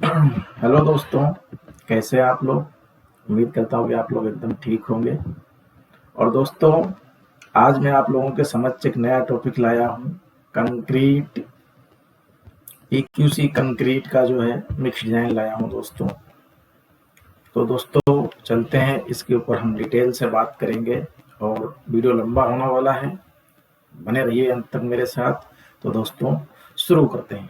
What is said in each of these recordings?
Hello दोस्तों, कैसे हैं आप लोग। उम्मीद करता हूँ कि आप लोग एकदम ठीक होंगे। और दोस्तों, आज मैं आप लोगों के समक्ष एक नया टॉपिक लाया हूँ। कंक्रीट, पीक्यूसी कंक्रीट का जो है मिक्स डिजाइन लाया हूँ दोस्तों। तो दोस्तों चलते हैं, इसके ऊपर हम डिटेल से बात करेंगे और वीडियो लंबा होने वाला है। बने रहिए अंत तक मेरे साथ। तो दोस्तों शुरू करते हैं।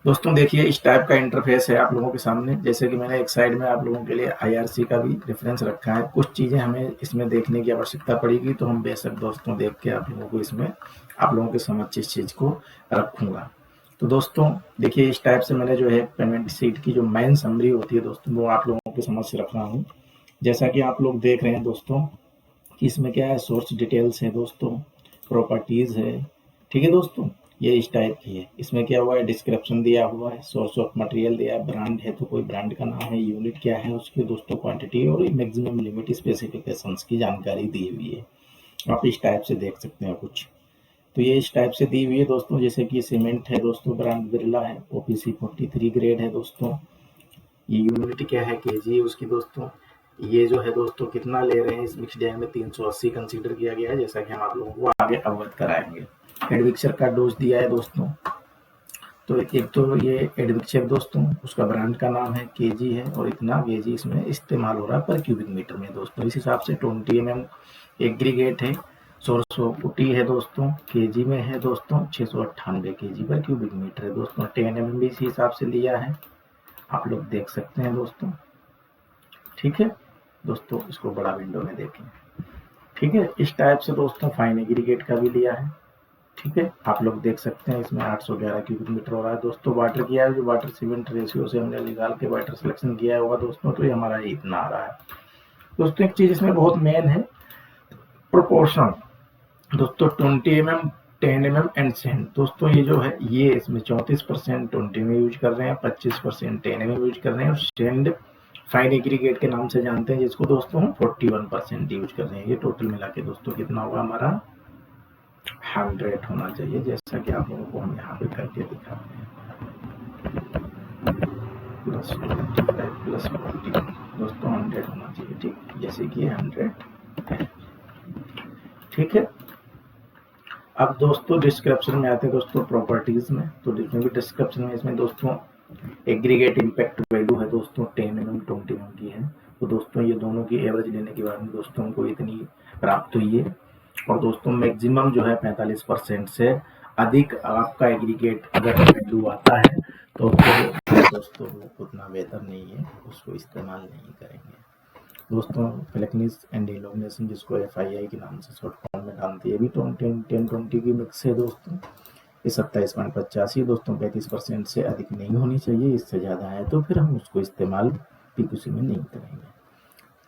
दोस्तों देखिए, इस टाइप का इंटरफेस है आप लोगों के सामने। जैसे कि मैंने एक साइड में आप लोगों के लिए आईआरसी का भी रेफरेंस रखा है। कुछ चीज़ें हमें इसमें देखने की आवश्यकता पड़ेगी, तो हम बेशक दोस्तों देख के आप लोगों को इसमें आप लोगों के समक्ष इस चीज़ को रखूंगा। तो दोस्तों देखिए, इस टाइप से मैंने जो है पेमेंट सीट की जो मेन समरी होती है दोस्तों, वो आप लोगों के समक्ष रख रहा हूँ। जैसा कि आप लोग देख रहे हैं दोस्तों कि इसमें क्या है, सोर्स डिटेल्स है दोस्तों, प्रॉपर्टीज है। ठीक है दोस्तों, ये इस टाइप की है। इसमें क्या हुआ है, डिस्क्रिप्शन दिया हुआ है, सोर्स ऑफ मटेरियल दिया है, ब्रांड है तो कोई ब्रांड का नाम है, यूनिट क्या है उसकी दोस्तों, क्वांटिटी और मैक्सिमम लिमिट स्पेसिफिकेशंस की जानकारी दी हुई है। आप इस टाइप से देख सकते हैं कुछ। तो ये इस टाइप से दी हुई है दोस्तों। जैसे कि सीमेंट है दोस्तों, ब्रांड बिरला है, ओपीसी 43 ग्रेड है दोस्तों। ये यूनिट क्या है, केजी है उसकी दोस्तों। ये जो है दोस्तों कितना ले रहे हैं, इस मिक्स डिजाइन में 380 कंसीडर किया गया है, जैसा कि हम आप लोगों को आगे अवगत कराएंगे। एडविक्सर का डोज दिया है दोस्तों। तो एक तो ये एडविक्सर दोस्तों, उसका ब्रांड का नाम है, केजी है और इतना केजी इसमें इस्तेमाल हो रहा है पर क्यूबिक मीटर में दोस्तों। इस हिसाब से 20 mm एग्रीगेट है। सोर्स ऑफ पुटी है दोस्तों, केजी में है दोस्तों, 698 केजी पर क्यूबिक मीटर है दोस्तों। 10 mm भी इसी हिसाब से लिया है, आप लोग देख सकते हैं दोस्तों। ठीक है दोस्तों, इसको बड़ा विंडो में देखें। ठीक है, इस टाइप से दोस्तों फाइन एग्रीगेट का भी लिया है। ठीक है, आप लोग देख सकते हैं इसमें 811 क्यूबिक मीटर हो रहा है दोस्तों। वाटर किया है, जो वाटर सीमेंट रेशियो से हमने निकाल के वाटर सिलेक्शन किया होगा दोस्तों, तो ये हमारा इतना आ रहा है दोस्तों। एक चीज इसमें बहुत मेन है, प्रोपोर्शन दोस्तों। 20 mm, 10 mm एंड सेंट दोस्तों। ये जो है, ये इसमें 34% 20 में यूज कर रहे हैं, 25% 10 में यूज कर रहे हैं, और सेंड फाइन एग्रीगेट के नाम से जानते हैं जिसको दोस्तों हम 41% यूज कर रहे हैं। ये टोटल मिला के दोस्तों कितना होगा हमारा, 100 होना चाहिए, जैसा कि आप लोगों को हम यहाँ पे करके दिखाते हैं। प्लस 25 प्लस 40 दोस्तों 100 होना चाहिए। ठीक, जैसे कि 100 है। ठीक है, अब दोस्तों डिस्क्रिप्शन में आते हैं दोस्तों, प्रॉपर्टीज में। तो जितने भी डिस्क्रिप्शन में इसमें दोस्तों एग्रीगेट इम्पैक्ट वैल्यू है दोस्तों 10 mm 20 mm की है। तो दोस्तों ये दोनों की एवरेज लेने के बाद में दोस्तों हमको इतनी प्राप्त हुई है। और दोस्तों मैक्सिमम जो है 45% से अधिक आपका एग्रीगेट अगर वैल्यू आता है तो दोस्तों वो उतना बेहतर नहीं है, उसको इस्तेमाल नहीं करेंगे दोस्तों। फ्लैकनेस एंड इल्यूमिनेशन, जिसको FII के नाम से शॉर्ट फॉर्म में जानती है, भी 10-20 की मिक्स है दोस्तों। ये 27.85 दोस्तों, 35% से अधिक नहीं होनी चाहिए। इससे ज़्यादा है तो फिर हम उसको इस्तेमाल पीक्यूसी में नहीं करेंगे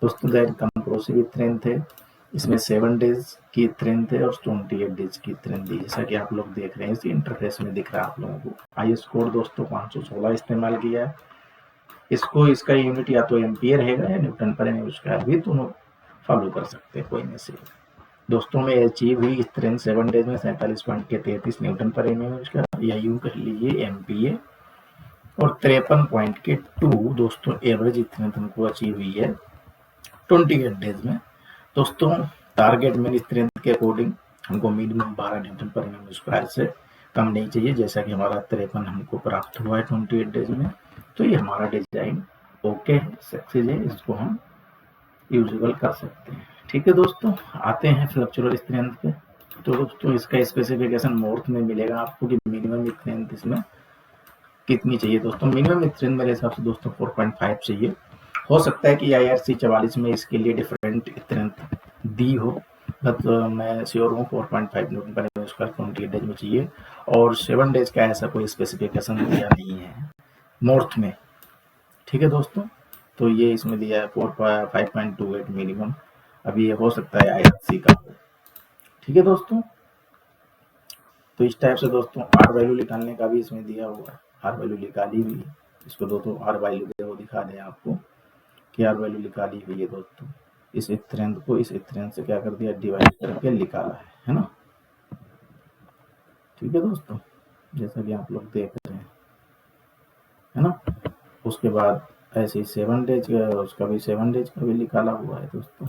दोस्तों। दैट कंप्रोसिव स्ट्रेंथ है, इसमें 7 डेज की स्ट्रेंथ है और 28 डेज की स्ट्रेंथ है, जैसा कि आप लोग देख रहे हैं इसी इंटरफेस में दिख रहा है आप लोगों को। IS कोड दोस्तों 516 इस्तेमाल किया है। इसको, इसका यूनिट या तो एम्पियर है या न्यूटन पर एम स्क्वायर, भी दोनों फॉलो कर सकते हैं कोई में से दोस्तों। में अचीव हुई स्ट्रेंथ 7 डेज में 47.33 न्यूटन पर एम स्क्वायर, या यूं कह लीजिए MPa। और 53.2 दोस्तों एवरेज स्ट्रेंथ हमको अचीव हुई है 28 डेज में दोस्तों। टारगेट मेन स्ट्रेंथ के अकॉर्डिंग हमको मिनिमम 12 न्यूटन पर एम स्क्वायर से कम नहीं चाहिए, जैसा कि हमारा 53 हमको प्राप्त हुआ है 28 डेज में। तो ये हमारा डिजाइन ओके है, सक्सेस है, इसको हम यूजेबल कर सकते हैं। ठीक है दोस्तों, आते हैं फ्लक्चुरल स्ट्रेंथ पे। तो दोस्तों इसका स्पेसिफिकेशन मोर्थ में मिलेगा आपको कि मिनिमम स्ट्रेंथ इसमें कितनी चाहिए दोस्तों। मिनिमम स्ट्रेंथ मेरे हिसाब से दोस्तों 4.5 चाहिए। हो सकता है कि IRC 44 में इसके लिए डिफरेंट स्ट्रेंथ दी हो, बट मैं श्योर हूँ 4.5 न्यूटन पर एम स्क्वायर 28 डेज में चाहिए। और 7 डेज का ऐसा कोई स्पेसिफिकेशन दिया नहीं है मोर्थ में। ठीक है दोस्तों, तो ये इसमें दिया है 5.28 मिनिमम। अभी ये हो सकता है IRC का हो। ठीक है दोस्तों, तो इस टाइप से दोस्तों आर वैल्यू निकालने का भी इसमें दिया हुआ है। आर वैल्यू निकाली हुई है, इसको दोस्तों आर वैल्यू वो दिखा दें आपको कि आर वैल्यू निकाली हुई है दोस्तों। इस स्ट्रेंथ को इस स्ट्रेंथ से क्या कर दिया, डिवाइड करके निकाला है ना। ठीक है दोस्तों, जैसा कि आप लोग देख रहे हैं, है ना। उसके बाद ऐसे ही 7 डेज का, उसका भी 7 डेज का भी निकाला हुआ है दोस्तों,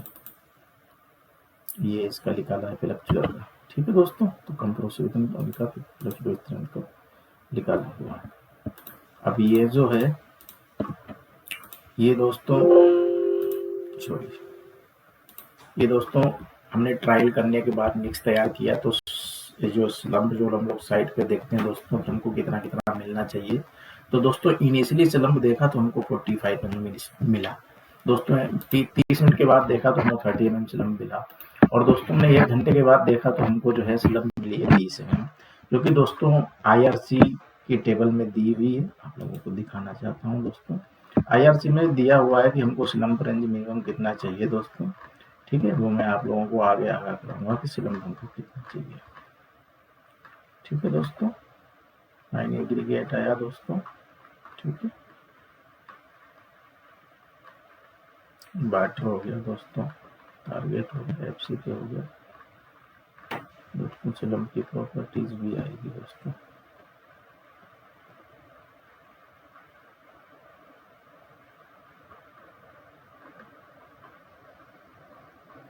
ये इसका निकाला है फ्लक्चुअल का। ठीक है दोस्तों, तो कंप्रेसिव का फ्लक्चुएशन का निकाला हुआ है। अब ये जो है ये दोस्तों सॉरी ये दोस्तों हमने ट्रायल करने के बाद मिक्स तैयार किया, तो ये जो स्लम्प जो हम लोग साइड पे देखते हैं दोस्तों हमको कितना कितना मिलना चाहिए, तो दोस्तों इनिशियली स्लम्प देखा तो हमको 45 mm मिला दोस्तों, 30 मिनट के बाद देखा तो हमको 30 mm स्लम्प मिला, और दोस्तों ने 1 घंटे के बाद देखा तो हमको जो है स्लम्प मिली है 20 mm, जो कि दोस्तों IRC की टेबल में दी हुई है। आप लोगों को दिखाना चाहता हूँ दोस्तों, IRC में दिया हुआ है कि हमको स्लम्प रेंज मिनिमम कितना चाहिए दोस्तों। ठीक है, वो मैं आप लोगों को आगे आगा कराऊंगा कि स्लम्प हमको कितना चाहिए। ठीक है दोस्तों, फाइन एग्रीगेट आया दोस्तों। ठीक है, बाटर हो गया दोस्तों, टारगेट हो गया, FCK हो गया दोस्तों, स्लम्प की प्रॉपर्टीज भी आएगी दोस्तों।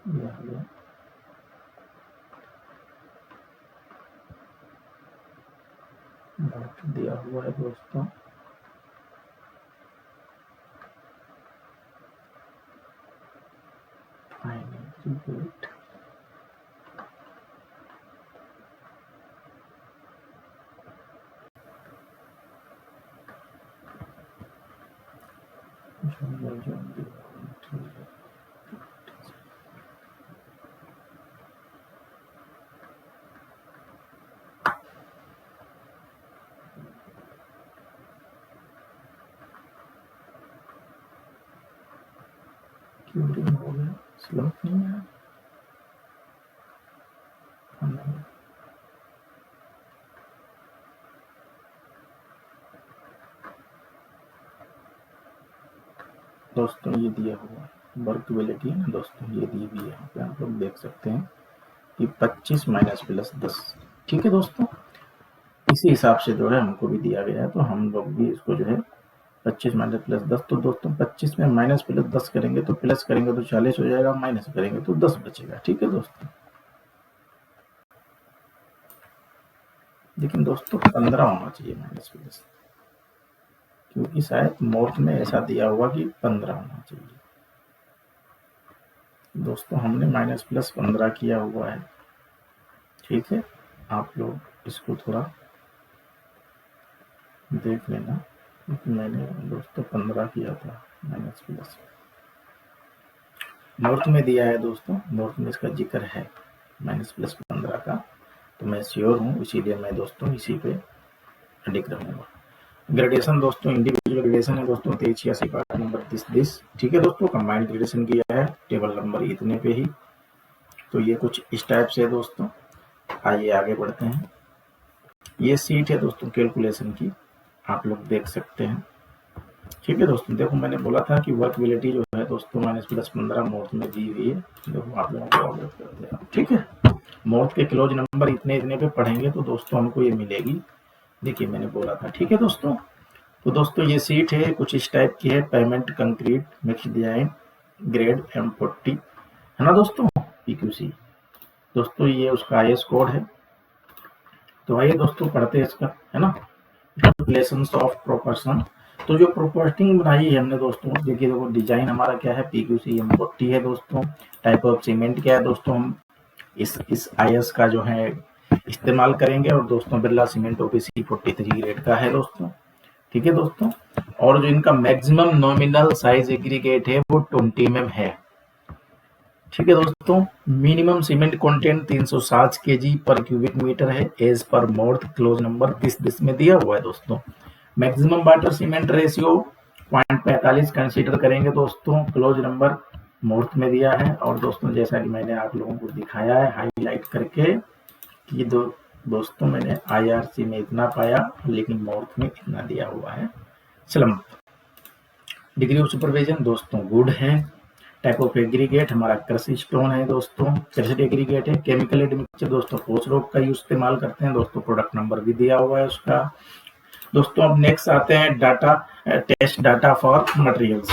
ये आ गया, बाटर दिया हुआ है दोस्तों। फाइन एग्रीगेट क्यूरिंग हो गया, स्लम्प नहीं है। दोस्तों ये दिया हुआ है वर्कबिलिटी है ना दोस्तों, ये दी हुई है यहाँ पे आप लोग देख सकते हैं कि 25 माइनस प्लस 10। ठीक है दोस्तों, इसी हिसाब से जो है हमको भी दिया गया है, तो हम लोग भी इसको जो है 25 माइनस प्लस 10, तो दोस्तों 25 में माइनस प्लस 10 करेंगे तो प्लस करेंगे तो 40 हो जाएगा, माइनस करेंगे तो 10 बचेगा। ठीक है दोस्तों, लेकिन दोस्तों 15 होना चाहिए माइनस प्लस, क्योंकि शायद मोड में ऐसा दिया हुआ कि 15 होना चाहिए दोस्तों, हमने माइनस प्लस 15 किया हुआ है। ठीक है, आप लोग इसको थोड़ा देख लेना, क्योंकि मैंने दोस्तों 15 किया था माइनस प्लस। नोट में दिया है दोस्तों, नोट में इसका जिक्र है माइनस प्लस 15 का, तो मैं श्योर हूँ, इसीलिए मैं दोस्तों इसी पे लिख रहूँगा। ग्रेडेशन दोस्तों इंडिविजुअल ग्रेडेशन है दोस्तों 2386 पार्ट नंबर 30। ठीक है दोस्तों, कंबाइंड ग्रेडेशन किया है टेबल नंबर इतने पे ही, तो ये कुछ इस टाइप से है दोस्तों। आइए आगे बढ़ते हैं। ये सीट है दोस्तों कैलकुलेशन की, आप लोग देख सकते हैं। ठीक है दोस्तों, देखो मैंने बोला था कि वर्कबिलिटी जो है दोस्तों माइनस प्लस 15 मोड में दी हुई है, देखो आप लोगों को अवगत कर दिया। ठीक है, मोड के क्लोज नंबर इतने इतने पे पढ़ेंगे तो दोस्तों हमको ये मिलेगी, देखिए मैंने बोला था। ठीक है दोस्तों, तो दोस्तों ये सीट है कुछ इस टाइप की है, payment concrete mix design grade M40 है ना दोस्तों, PQC दोस्तों, ये उसका IS कोड है। तो आइए दोस्तों पढ़ते हैं इसका, है ना, कैलकुलेशंस ऑफ प्रोपोर्शन। तो जो प्रोपोर्टिंग बनाई है हमने दोस्तों, देखिए देखो डिजाइन हमारा क्या है, PQC M40 है दोस्तों। टाइप ऑफ सीमेंट क्या है दोस्तों, हम इस IS का जो है इस्तेमाल करेंगे, और दोस्तों बिरला सीमेंट OPC 43 ग्रेड का है दोस्तों। ठीक है दोस्तों, और जो इनका मैक्सिमम नॉमिनल साइज एग्रीगेट है वो 20 mm है। ठीक है दोस्तों, मिनिमम सीमेंट कंटेंट 360 kg पर क्यूबिक मीटर है, एज पर मोर्थ क्लोज नंबर 30 में दिया हुआ है दोस्तों। Maximum water cement ratio 0.45 consider करेंगे दोस्तों, क्लोज नंबर मोर्थ में दिया है। और दोस्तों जैसा कि मैंने आप लोगों को दिखाया है हाईलाइट करके कि दोस्तों मैंने IRC में इतना पाया, लेकिन मोर्थ में इतना दिया हुआ है। स्लम्प डिग्री ऑफ सुपरविजन दोस्तों गुड है। टाइप ऑफ एग्रीगेट हमारा क्रश स्टोन है दोस्तों, क्रशड एग्रीगेट है। केमिकल एडमिक्सचर दोस्तों फोर्स रॉक का यूज इस्तेमाल करते हैं दोस्तों, प्रोडक्ट नंबर भी दिया हुआ है उसका दोस्तों अब नेक्स्ट आते हैं data, test data for materials.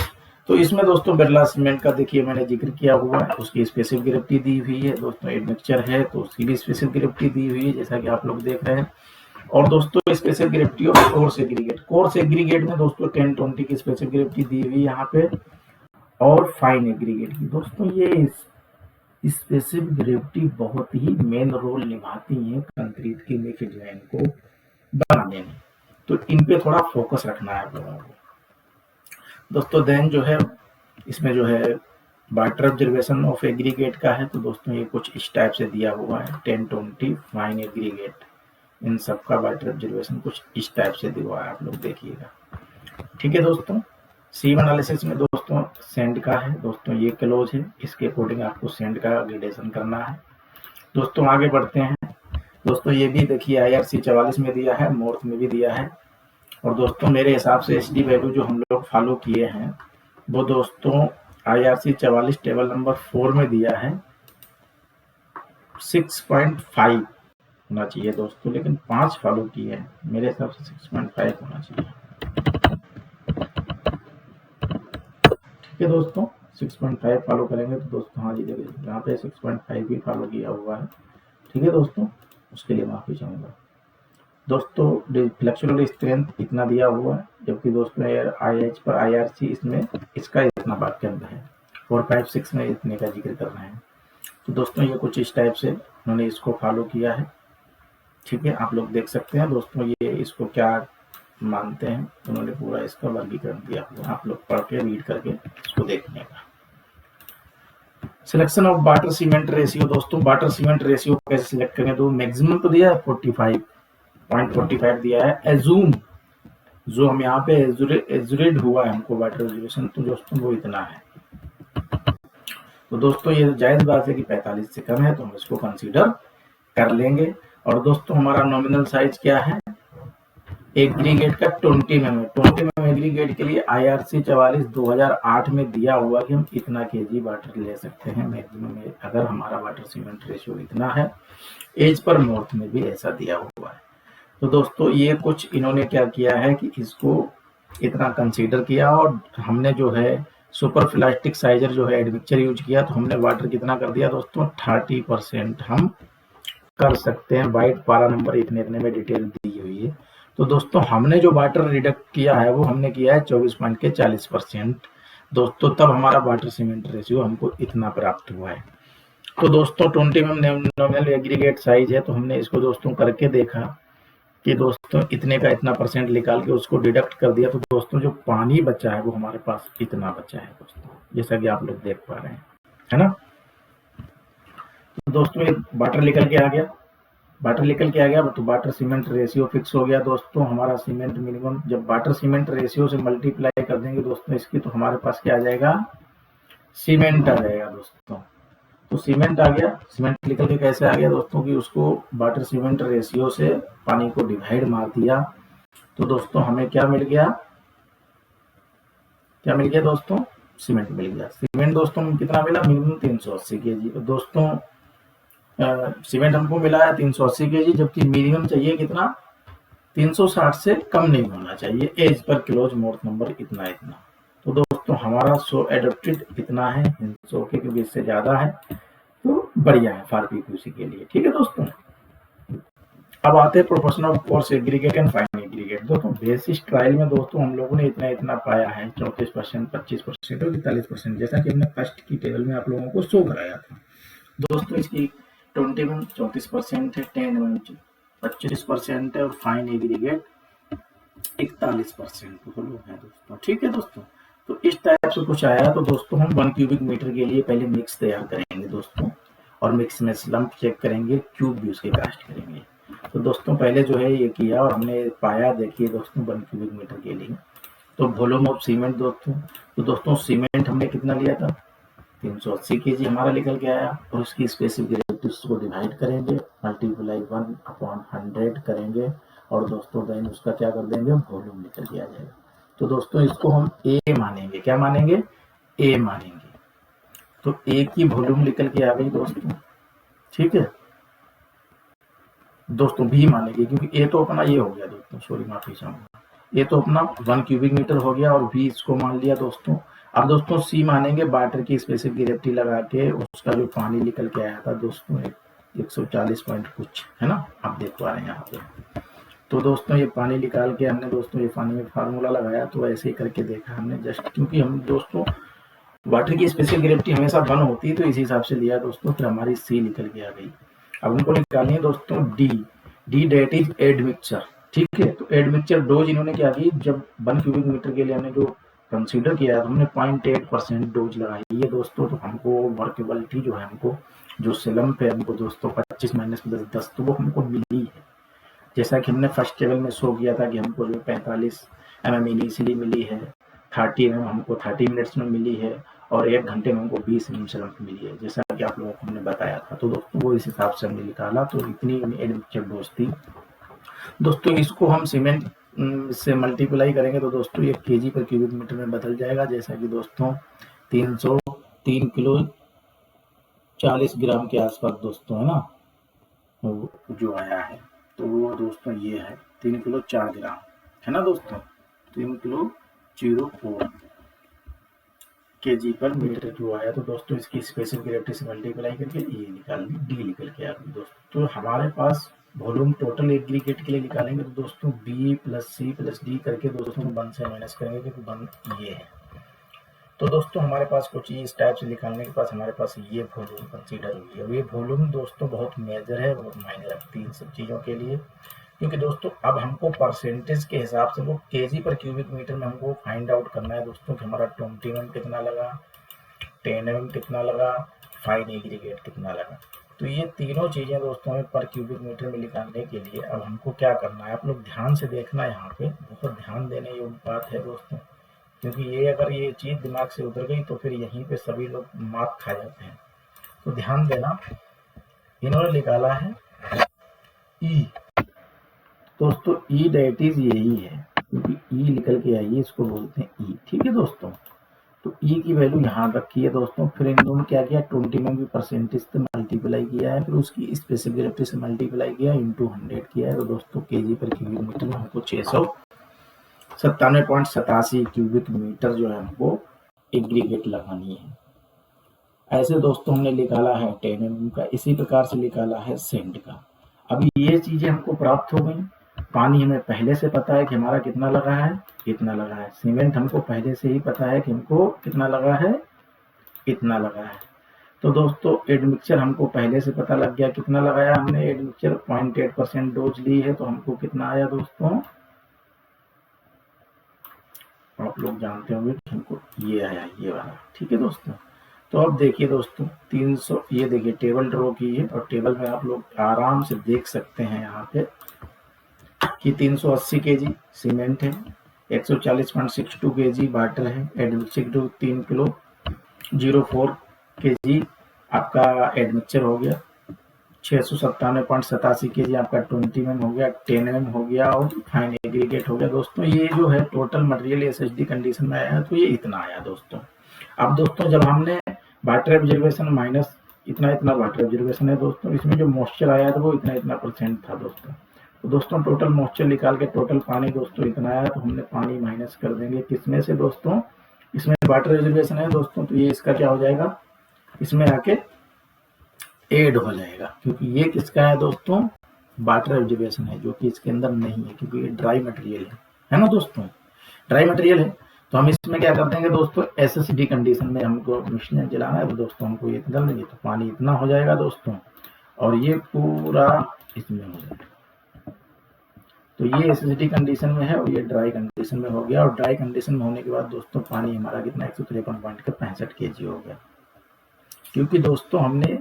तो इसमें दोस्तों बिरला सीमेंट का देखिए मैंने जिक्र किया हुआ है, उसकी स्पेसिफिक ग्रेविटी दी हुई है। दोस्तों एडमिक्सचर है तो उसकी भी स्पेसिफिक ग्रेविटी दी हुई है, जैसा कि आप लोग देख रहे हैं। और दोस्तों specific gravity of coarse aggregate, coarse aggregate में दोस्तों 10-20 की स्पेसिफिक ग्रेविटी दी हुई है यहाँ पे। और फाइन एग्रीगेट की दोस्तों ये स्पेसिफिक ग्रेविटी बहुत ही मेन रोल निभाती है कंक्रीट की मिक्स डिजाइन को बनाने में, तो इन पे थोड़ा फोकस रखना है आप लोगों को। दोस्तों देन जो है इसमें जो है वाटर ऑब्जर्वेशन ऑफ एग्रीगेट का है, तो दोस्तों ये कुछ इस टाइप से दिया हुआ है 10-20 फाइन एग्रीगेट, इन सब का वाटर ऑब्जर्वेशन कुछ इस टाइप से दिया हुआ है, आप लोग देखिएगा। ठीक है दोस्तों, सीव एनालिसिस में दोस्तों सेंड का है, दोस्तों ये क्लोज है, इसके अकॉर्डिंग आपको सेंड का ग्रेडेशन करना है। दोस्तों आगे बढ़ते हैं। दोस्तों ये भी देखिए IRC 44 में दिया है, मोर्थ में भी दिया है। और दोस्तों मेरे हिसाब से SD वैल्यू जो हम लोग फॉलो किए हैं वो दोस्तों IRC 44 टेबल नंबर 4 में दिया है 6.5 होना चाहिए दोस्तों, लेकिन 5 फॉलो किए हैं, मेरे हिसाब से 6.5 होना चाहिए। ठीक है दोस्तों, 6.5 फॉलो करेंगे तो दोस्तों हाँ जी देखिए यहाँ पे 6.5 भी फॉलो किया हुआ है। ठीक है दोस्तों, उसके लिए माफी चाहूंगा। दोस्तों फ्लेक्सुरल स्ट्रेंथ इतना दिया हुआ है, जबकि दोस्तों IH पर IRC इसमें इसका इतना वाक्यांश है, 4-5-6 में इतने का जिक्र कर रहे हैं। तो दोस्तों ये कुछ इस टाइप से उन्होंने इसको फॉलो किया है। ठीक है, आप लोग देख सकते हैं दोस्तों ये इसको क्या मानते हैं, उन्होंने पूरा इसका वर्गीकरण दिया हुआ, आप लोग पढ़ के रीड करके इसको देखने का। Selection of water cement ratio, दोस्तों वाटर सीमेंट रेशियो कैसे सिलेक्ट करेंगे, तो मैक्सिमम तो दिया है 45.45 दिया है। एजूम जो हम यहाँ पे एजुरेड हुआ है हमको वाटर रिजर्वेशन, तो दोस्तों वो इतना है। तो दोस्तों ये जायज बात है कि 45 से कम है तो हम इसको कंसीडर कर लेंगे। और दोस्तों हमारा नॉमिनल साइज क्या है एग्रीगेट का 20 mm है। 20 mm एग्रीगेट के लिए IRC 44 2008 में दिया हुआ कि हम इतना kg वाटर ले सकते हैं मैक्सिमम, अगर हमारा वाटर सीमेंट रेशियो इतना है। एज पर मोर्थ में भी ऐसा दिया हुआ है। तो दोस्तों ये कुछ इन्होंने क्या किया है कि इसको इतना कंसीडर किया, और हमने जो है सुपर प्लास्टिक साइजर जो है एडमिक्सचर यूज किया, तो हमने वाटर कितना कर दिया दोस्तों 30% हम कर सकते हैं। वाइट पारा नंबर इतने में डिटेल दी हुई है। तो दोस्तों हमने जो वाटर रिडक्ट किया है वो हमने किया है 24.40% दोस्तों, तब हमारा वाटर सीमेंट रेशियो हमको इतना प्राप्त हुआ है। तो दोस्तों 20 mm नॉमिनल एग्रीगेट साइज है, तो हमने इसको दोस्तों करके देखा कि दोस्तों इतने का इतना परसेंट निकाल के उसको डिडक्ट कर दिया, तो दोस्तों जो पानी बचा है वो हमारे पास इतना बचा है दोस्तों, जैसा कि आप लोग देख पा रहे हैं, है ना। तो दोस्तों ये वाटर निकल के आ गया, तो वाटर सीमेंट रेशियो फिक्स हो गया दोस्तों। हमारा सीमेंट मिनिमम जब वाटर सीमेंट रेशियो से मल्टीप्लाई कर देंगे दोस्तों इसकी, तो हमारे पास क्या आ जाएगा सीमेंट आ जाएगा दोस्तों। तो सीमेंट आ गया, सीमेंट निकल के कैसे आ गया दोस्तों कि उसको वाटर सीमेंट रेशियो से पानी को डिवाइड मार दिया, तो दोस्तों हमें क्या मिल गया दोस्तों सीमेंट मिल गया। सीमेंट दोस्तों कितना मिला मिनिमम 380 kg। तो दोस्तों सीमेंट हमको मिला है 380 kg, जबकि मिनिमम चाहिए कितना 360 से कम नहीं होना चाहिए। एज पर क्लोज मोर्थ नंबर इतना। तो दोस्तों हमारा सो एडप्टेड इतना है 100 के, क्योंकि इससे ज्यादा है तो बढ़िया है फॉर PQC के लिए। ठीक है दोस्तों, अब आते हैं proportion of coarse aggregate and fine aggregate. दोस्तों बेसिक ट्रायल में दोस्तों हम लोगों ने इतना पाया है 34%, 25% और 43%, जैसा कि हमने फर्स्ट की टेबल में आप लोगों को शो कराया था। दोस्तों इसकी 20 mm 34% है, 10 mm 25% है, और फाइन एग्रीगेट 41% है दोस्तों। ठीक है दोस्तों, तो इस टाइप से कुछ आया। तो दोस्तों हम 1 क्यूबिक मीटर के लिए पहले मिक्स तैयार करेंगे दोस्तों, और मिक्स में स्लम्प चेक करेंगे, क्यूब भी उसके कास्ट करेंगे। तो दोस्तों पहले जो है ये किया और हमने पाया, देखिए दोस्तों 1 क्यूबिक मीटर के लिए तो वॉल्यूम ऑफ सीमेंट दोस्तों, तो दोस्तों सीमेंट हमने कितना लिया था 380 kg हमारा निकल के आया, और उसकी स्पेसिफिक ग्रेविटी को डिवाइड करेंगे, मल्टीप्लाई 1/100 करेंगे, और दोस्तों देन उसका क्या कर देंगे वॉल्यूम निकल के आ जाएगा। तो दोस्तों इसको हम ए मानेंगे, क्या मानेंगे ए मानेंगे। तो ए की वॉल्यूम निकल के आ गई दोस्तों। ठीक है दोस्तों, बी मानेंगे क्योंकि ए तो अपना ये हो गया दोस्तों, सॉरी माफी चाहूंगा। ये तो अपना 1 क्यूबिक मीटर हो गया और V इसको मान लिया दोस्तों। अब दोस्तों C मानेंगे वाटर की स्पेसिफिक ग्रेविटी लगा के उसका जो पानी निकल के आया था दोस्तों 140 पॉइंट कुछ, है ना, आप देख पा रहे हैं यहाँ पे। तो दोस्तों ये पानी निकाल के हमने दोस्तों ये पानी में फार्मूला लगाया, तो ऐसे ही करके देखा हमने जस्ट, क्योंकि हम दोस्तों वाटर की स्पेसिफिक ग्रेविटी हमेशा 1 होती है तो इस हिसाब से लिया दोस्तों, फिर हमारी C निकल के आ गई। अब उनको निकालनी है दोस्तों डी डेट इज एडमिक्सचर, ठीक है। तो एडमिक्सचर डोज इन्होंने क्या की, जब 1 क्यूबिक मीटर के लिए हमने जो कंसीडर किया तो हमने 0.8% डोज लगाई है दोस्तों। तो हमको वर्केबिलिटी जो है, हमको जो सिलम पे हमको दोस्तों 25 - 10 तो वो हमको मिली है। जैसा कि हमने फर्स्ट टेबल में शो किया था कि हमको जो 45 mm इनिशियली मिली है, 30 mm हमको 30 मिनट्स में मिली है और 1 घंटे में हमको 20 mm सिलम मिली है, जैसा कि आप लोगों को हमने बताया था। तो दोस्तों वो इस हिसाब से हमने निकाला, तो इतनी एडमिक्सचर डोज थी दोस्तों। इसको हम सीमेंट से मल्टीप्लाई करेंगे तो दोस्तों ये केजी पर क्यूबिक मीटर में बदल जाएगा, जैसा कि दोस्तों 303 किलो 40 ग्राम के आसपास दोस्तों, है ना, जो आया है। तो वो दोस्तों ये है 3 किलो 4 ग्राम, है ना दोस्तों, 3 किलो 04 केजी पर मीटर जो आया। तो दोस्तों इसकी स्पेसिफिक ग्रेविटी से मल्टीप्लाई करके ये निकाल ली, डी निकल के आ गई दोस्तों। तो हमारे पास वॉल्यूम टोटल एग्रीगेट के लिए निकालेंगे तो दोस्तों B + C + D करके दोस्तों 1 से माइनस करेंगे क्योंकि 1 ये है। तो दोस्तों हमारे पास कुछ इस टाइप से निकालने के पास हमारे पास ये वॉल्यूम कंसीडर हुई है। ये वॉल्यूम दोस्तों बहुत मेजर है, बहुत मायने रखती है इन सब चीज़ों के लिए, क्योंकि दोस्तों अब हमको परसेंटेज के हिसाब से वो केजी पर क्यूबिक मीटर में हमको फाइंड आउट करना है दोस्तों कि हमारा 20 mm कितना लगा, 10 mm कितना लगा, फाइन एग्रीगेट कितना लगा। तो ये तीनों चीज़ें दोस्तों हमें पर क्यूबिक मीटर में निकालने के लिए अब हमको क्या करना है, आप लोग ध्यान से देखना, यहाँ पे बहुत ध्यान देने योग्य बात है दोस्तों, क्योंकि ये अगर ये चीज़ दिमाग से उतर गई तो फिर यहीं पे सभी लोग मात खा जाते हैं। तो ध्यान देना, इन्होंने निकाला है ई दोस्तों, ई डेट इज यही है, क्योंकि ई निकल के आई है, इसको बोलते हैं ई, ठीक है दोस्तों। तो ई की वैल्यू यहाँ रखी है दोस्तों, फिर इन दोनों क्या किया, 20 में भी परसेंटेज से मल्टीप्लाई किया है, फिर उसकी स्पेसिफिक ग्रेविटी से मल्टीप्लाई किया, इंटू 100 किया है। तो दोस्तों केजी पर क्यूबिक मीटर में हमको 697.87 क्यूबिक मीटर जो है हमको एग्रीगेट लगानी है। ऐसे दोस्तों हमने निकाला है 10 mm का, इसी प्रकार से निकाला है सेंट का। अब ये चीजें हमको प्राप्त हो गई। पानी हमें पहले से पता है कि हमारा कितना लगा है, इतना लगा है। सीमेंट हमको पहले से ही पता है कि हमको कितना लगा है, इतना लगा है। तो दोस्तों एडमिक्सचर हमको पहले से पता लग गया कितना लगाया हमने, एडमिक्सचर 0.8% डोज ली है, तो हमको कितना आया दोस्तों, आप लोग जानते होंगे कि हमको ये आया, ये वाला, ठीक है दोस्तों। तो अब देखिए दोस्तों 300, ये देखिए टेबल ड्रॉ की है और टेबल में आप लोग आराम से देख सकते हैं यहाँ पे कि 380 केजी सीमेंट है, 140.62 केजी वाटर है, एडमिक्सचर 3 किलो 04 केजी आपका एडमिक्सचर हो गया, 697.87 केजी आपका 20 mm हो गया, 10 mm हो गया और फाइन एग्रीगेट हो गया दोस्तों। ये जो है टोटल मटेरियल SHD कंडीशन में आया, तो ये इतना आया दोस्तों। अब दोस्तों जब हमने वाटर ऑब्जर्वेशन माइनस इतना वाटर ऑब्जर्वेशन है दोस्तों, इसमें जो मॉइस्चर आया था वो इतना % था दोस्तों। तो दोस्तों टोटल मॉइस्चर निकाल के टोटल पानी दोस्तों इतना आया, तो हमने पानी माइनस कर देंगे किसमें से दोस्तों, इसमें वाटर ऑब्जर्वेशन है दोस्तों, तो ये इसका क्या हो जाएगा, इसमें आके ऐड हो जाएगा, क्योंकि ये किसका है दोस्तों, वाटर ऑब्जर्वेशन है, जो कि इसके अंदर नहीं है, क्योंकि ये ड्राई मटेरियल है ना दोस्तों, ड्राई मटेरियल है। तो हम इसमें क्या कर देंगे दोस्तों, SHD कंडीशन में हमको मिश्रण चलाना है, तो दोस्तों हमको ये डाल देंगे तो पानी इतना हो जाएगा दोस्तों, और ये पूरा इसमें हो जाएगा। तो ये SHD कंडीशन में है और ये ड्राई कंडीशन में हो गया, और ड्राई कंडीशन में होने के बाद दोस्तों पानी हमारा कितना 153.65 kg हो गया, क्योंकि दोस्तों हमने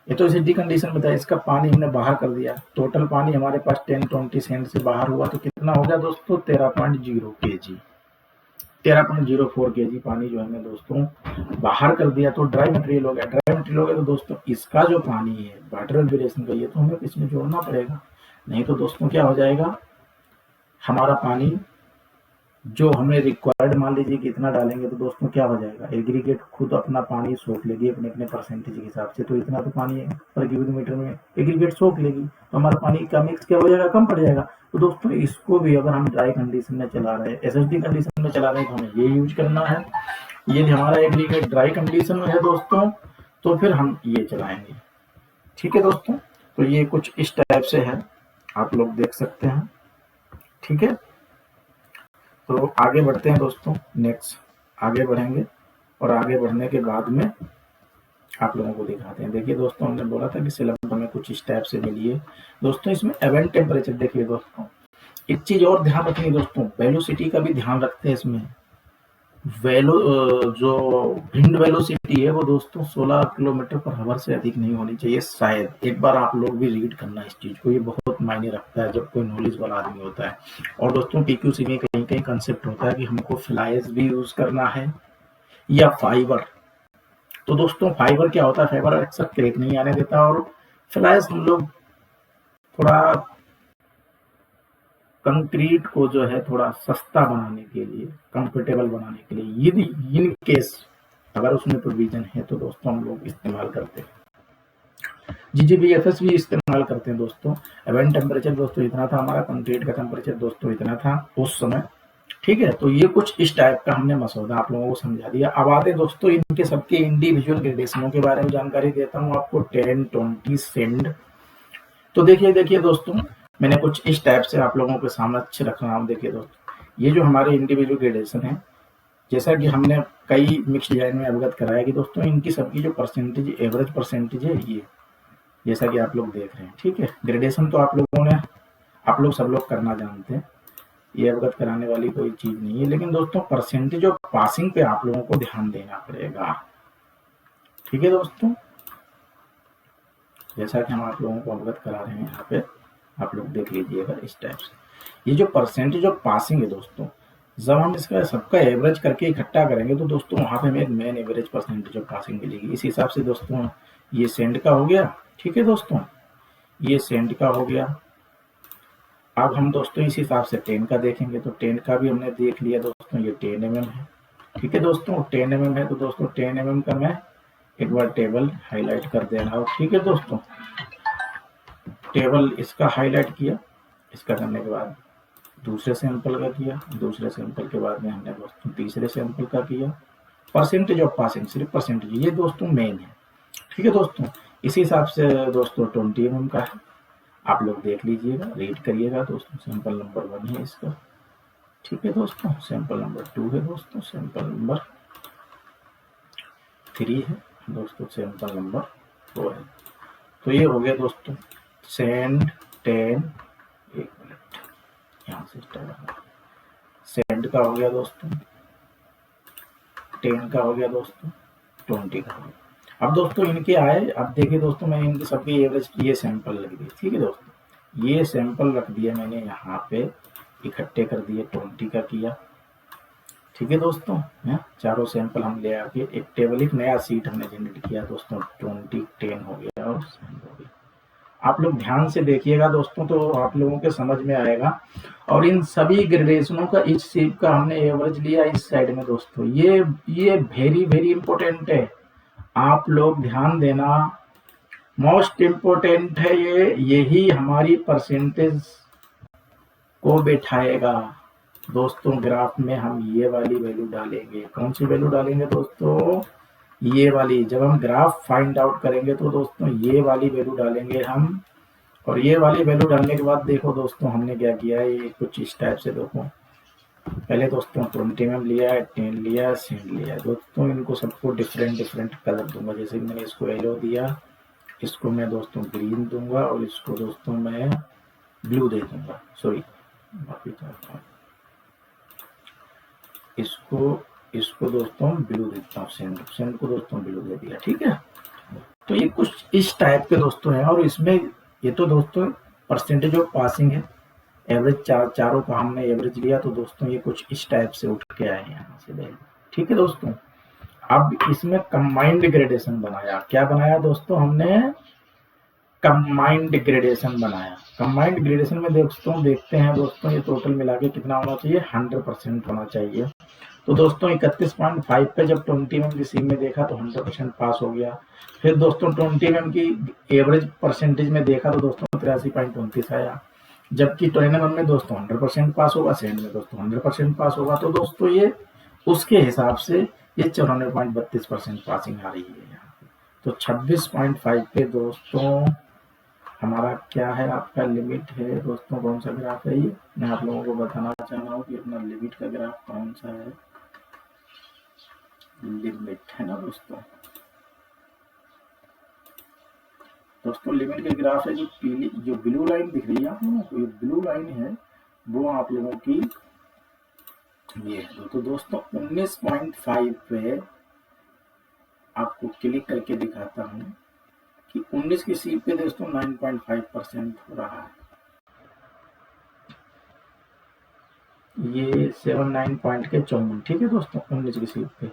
ये तो SHD कंडीशन में था, इसका पानी हमने बाहर कर दिया। टोटल पानी हमारे पास 10-20 सेंट से बाहर हुआ, तो कितना हो गया दोस्तों, 13.04 kg पानी जो हमने दोस्तों बाहर कर दिया, तो ड्राई मटेरियल हो गया। ड्राई मटेरियल हो गया तो दोस्तों इसका जो पानी है वाटर ऑब्जर्वेशन का, ये तो हमें इसमें जोड़ना पड़ेगा, नहीं तो दोस्तों क्या हो जाएगा, हमारा पानी जो हमें रिक्वायर्ड मान लीजिए कि इतना डालेंगे तो दोस्तों क्या हो जाएगा, एग्रीगेट खुद अपना पानी सोख लेगी अपने परसेंटेज के हिसाब से। तो इतना तो पानी है पर क्यूबिक मीटर में एग्रीगेट सोख लेगी, तो हमारा पानी का मिक्स क्या हो जाएगा, कम पड़ जाएगा। तो दोस्तों इसको भी अगर हम ड्राई कंडीशन में चला रहे हैं, एसएसडी कंडीशन में चला रहे हैं, तो हमें ये यूज करना है। ये हमारा एग्रीगेट ड्राई कंडीशन में है दोस्तों, तो फिर हम ये चलाएंगे। ठीक है दोस्तों, तो ये कुछ इस टाइप से है, आप लोग देख सकते हैं। ठीक है, तो आगे बढ़ते हैं दोस्तों, नेक्स्ट आगे बढ़ेंगे और आगे बढ़ने के बाद में आप लोगों को दिखाते हैं। देखिए दोस्तों, हमने बोला था कि सिलेबस हमें कुछ इस टाइप से मिली है दोस्तों। इसमें इवेंट टेम्परेचर देखिए दोस्तों, एक चीज और ध्यान रखनी दोस्तों, वेलोसिटी का भी ध्यान रखते हैं इसमें। जो विंड वेलोसिटी है वो दोस्तों 16 किलोमीटर पर आवर से अधिक नहीं होनी चाहिए शायद। एक बार आप लोग भी रीड करना इस चीज को, ये बहुत मायने रखता है जब कोई नॉलेज वाला आदमी होता है। और दोस्तों पीक्यूसी में कहीं कहीं कंसेप्ट होता है कि हमको फ्लाइज भी यूज करना है या फाइबर। तो दोस्तों फाइबर क्या होता है, फाइबर अक्सर क्रैक नहीं आने देता, और फ्लाइज हम लोग थोड़ा कंक्रीट को जो है थोड़ा सस्ता बनाने के लिए, कंफर्टेबल बनाने के लिए, यदि इन केस अगर उसमें प्रोविजन है तो दोस्तों हम लोग इस्तेमाल करते हैं। GGBFS भी इस्तेमाल करते हैं दोस्तों। इवेंट टेम्परेचर दोस्तों इतना था, हमारा कंक्रीट का टेम्परेचर दोस्तों इतना था उस समय। ठीक है, तो ये कुछ इस टाइप का हमने मसौदा आप लोगों को समझा दिया। अब आते दोस्तों इनके सबके इंडिविजुअल ग्रेडेशनों के बारे में जानकारी देता हूँ आपको। 10, 20 सेंड। तो देखिए दोस्तों, मैंने कुछ इस टाइप से आप लोगों के सामने अच्छे रख रहा हूँ। देखिए दोस्तों, ये जो हमारे इंडिविजुअल ग्रेडेशन है, जैसा कि हमने कई मिक्स डिजाइन में अवगत कराया कि दोस्तों इनकी सबकी जो परसेंटेज, एवरेज परसेंटेज है ये, जैसा कि आप लोग देख रहे हैं। ठीक है, ग्रेडेशन तो आप लोग सब लोग करना जानते हैं, ये अवगत कराने वाली कोई चीज नहीं है। लेकिन दोस्तों परसेंटेज ऑफ पासिंग पे आप लोगों को ध्यान देना पड़ेगा। ठीक है दोस्तों, जैसा कि हम आप लोगों को अवगत करा रहे हैं, यहाँ पे आप लोग देख लीजिएगा इस टाइप से। ये जो परसेंटेज ऑफ पासिंग है दोस्तों, जब हम इसका सबका एवरेज करके इकट्ठा करेंगे तो दोस्तों वहां पे हमें एक main average percentage of passing मिलेगी। इस हिसाब से दोस्तों ये सेंड का हो गया। ठीक है दोस्तों, ये सेंड का हो गया। अब हम दोस्तों इस हिसाब से 10 का देखेंगे, तो 10 का भी हमने देख लिया दोस्तों, ये 10 mm है। ठीक है दोस्तों, 10 mm है, तो दोस्तों 10 mm का मैं एक बार टेबल हाईलाइट कर दे रहा हूँ। ठीक है दोस्तों, टेबल इसका हाईलाइट किया, इसका करने के बाद दूसरे सैंपल का किया, दूसरे सैंपल के बाद में हमने दोस्तों तीसरे सैंपल का किया। परसेंटेज ऑफ पासिंग, सिर्फ परसेंटेज, ये दोस्तों मेन है। ठीक है दोस्तों, इसी हिसाब से दोस्तों 20 mm का है, आप लोग देख लीजिएगा, रीड करिएगा दोस्तों। सैंपल नंबर 1 है इसका। ठीक है दोस्तों, सैंपल नंबर 2 है दोस्तों, सैंपल नंबर 3 है दोस्तों, सैंपल नंबर 4 है। तो ये हो गया दोस्तों सेंड 10, एक मिनट यहाँ से स्टार्ट, सेंड का हो गया दोस्तों, 10 का हो गया दोस्तों, 20 का हो गया। अब दोस्तों इनके आए, अब देखिए दोस्तों मैं इनके सबकी एवरेज ये सैंपल रख दिए। ठीक है दोस्तों, ये सैंपल रख दिया मैंने यहाँ पे, इकट्ठे कर दिए, 20 का किया। ठीक है दोस्तों, चारों सैंपल हम ले आके एक टेबल, एक नया सीट हमने जनरेट किया दोस्तों, 20, 10 हो गया और सेंड हो गया। आप लोग ध्यान से देखिएगा दोस्तों, तो आप लोगों के समझ में आएगा। और इन सभी ग्रेडेशनों का इस सीट का हमने एवरेज लिया इस साइड में दोस्तों। ये वेरी वेरी इंपॉर्टेंट है, आप लोग ध्यान देना, मोस्ट इम्पोर्टेंट है ये। यही हमारी परसेंटेज को बैठाएगा दोस्तों। ग्राफ में हम ये वाली वैल्यू डालेंगे। कौन सी वैल्यू डालेंगे दोस्तों? ये वाली। जब हम ग्राफ फाइंड आउट करेंगे तो दोस्तों ये वाली वैल्यू डालेंगे हम। और ये वाली वैल्यू डालने के बाद देखो दोस्तों हमने क्या किया है, ये कुछ इस टाइप से देखो। पहले दोस्तों 20 mm लिया, 10 लिया, सेंड लिया दोस्तों। इनको सबको डिफरेंट कलर दूंगा। जैसे कि मैंने इसको येलो दिया, इसको मैं दोस्तों ग्रीन दूंगा, और इसको दोस्तों मैं ब्लू दे दूंगा। सॉरी, माफी चाहता हूँ, इसको दोस्तों ब्लू देता हूँ। सेंड को दोस्तों ब्लू दे दिया। ठीक है, तो ये कुछ इस टाइप के दोस्तों है। और इसमें ये तो दोस्तों परसेंटेज ऑफ पासिंग है, एवरेज चारों का हमने एवरेज लिया, तो दोस्तों ये कुछ इस टाइप से उठ के आए यहाँ से वैल्यू। ठीक है दोस्तों, अब इसमें कंबाइंड ग्रेडेशन बनाया। क्या बनाया दोस्तों? हमने कंबाइंड ग्रेडेशन बनाया। कंबाइंड ग्रेडेशन में दोस्तों देखते हैं दोस्तों, ये टोटल मिला के कितना होना चाहिए? 100% होना चाहिए। तो दोस्तों 31.5 पे जब 20 mm की सीम में देखा तो 100% पास हो गया। फिर दोस्तों 20 mm की एवरेज परसेंटेज में देखा तो दोस्तों 83.29 आया। जबकि 21 में दोस्तों 100% पास होगा, सेंड में दोस्तों 100% पास होगा। तो दोस्तों ये उसके हिसाब से ये 94.32% पासिंग आ रही है यहाँ पे। तो 26.5 पे दोस्तों हमारा क्या है, आपका लिमिट है दोस्तों। कौन सा ग्राफ है ये, मैं आप लोगों को बताना चाह रहा हूँ कि अपना लिमिट का ग्राफ कौन सा है। लिमिट है ना दोस्तों, लिमिट का ग्राफ है। जो पीली जो ब्लू लाइन दिख रही है आप लोगों को, ये ब्लू लाइन है वो आप लोगों की ये है। तो दोस्तों 19.5 पे आपको क्लिक करके दिखाता हूँ कि 19 की सीट पे दोस्तों 9.5% हो रहा है। ये 79 पॉइंट के 54, ठीक है दोस्तों 19 की सीट पे।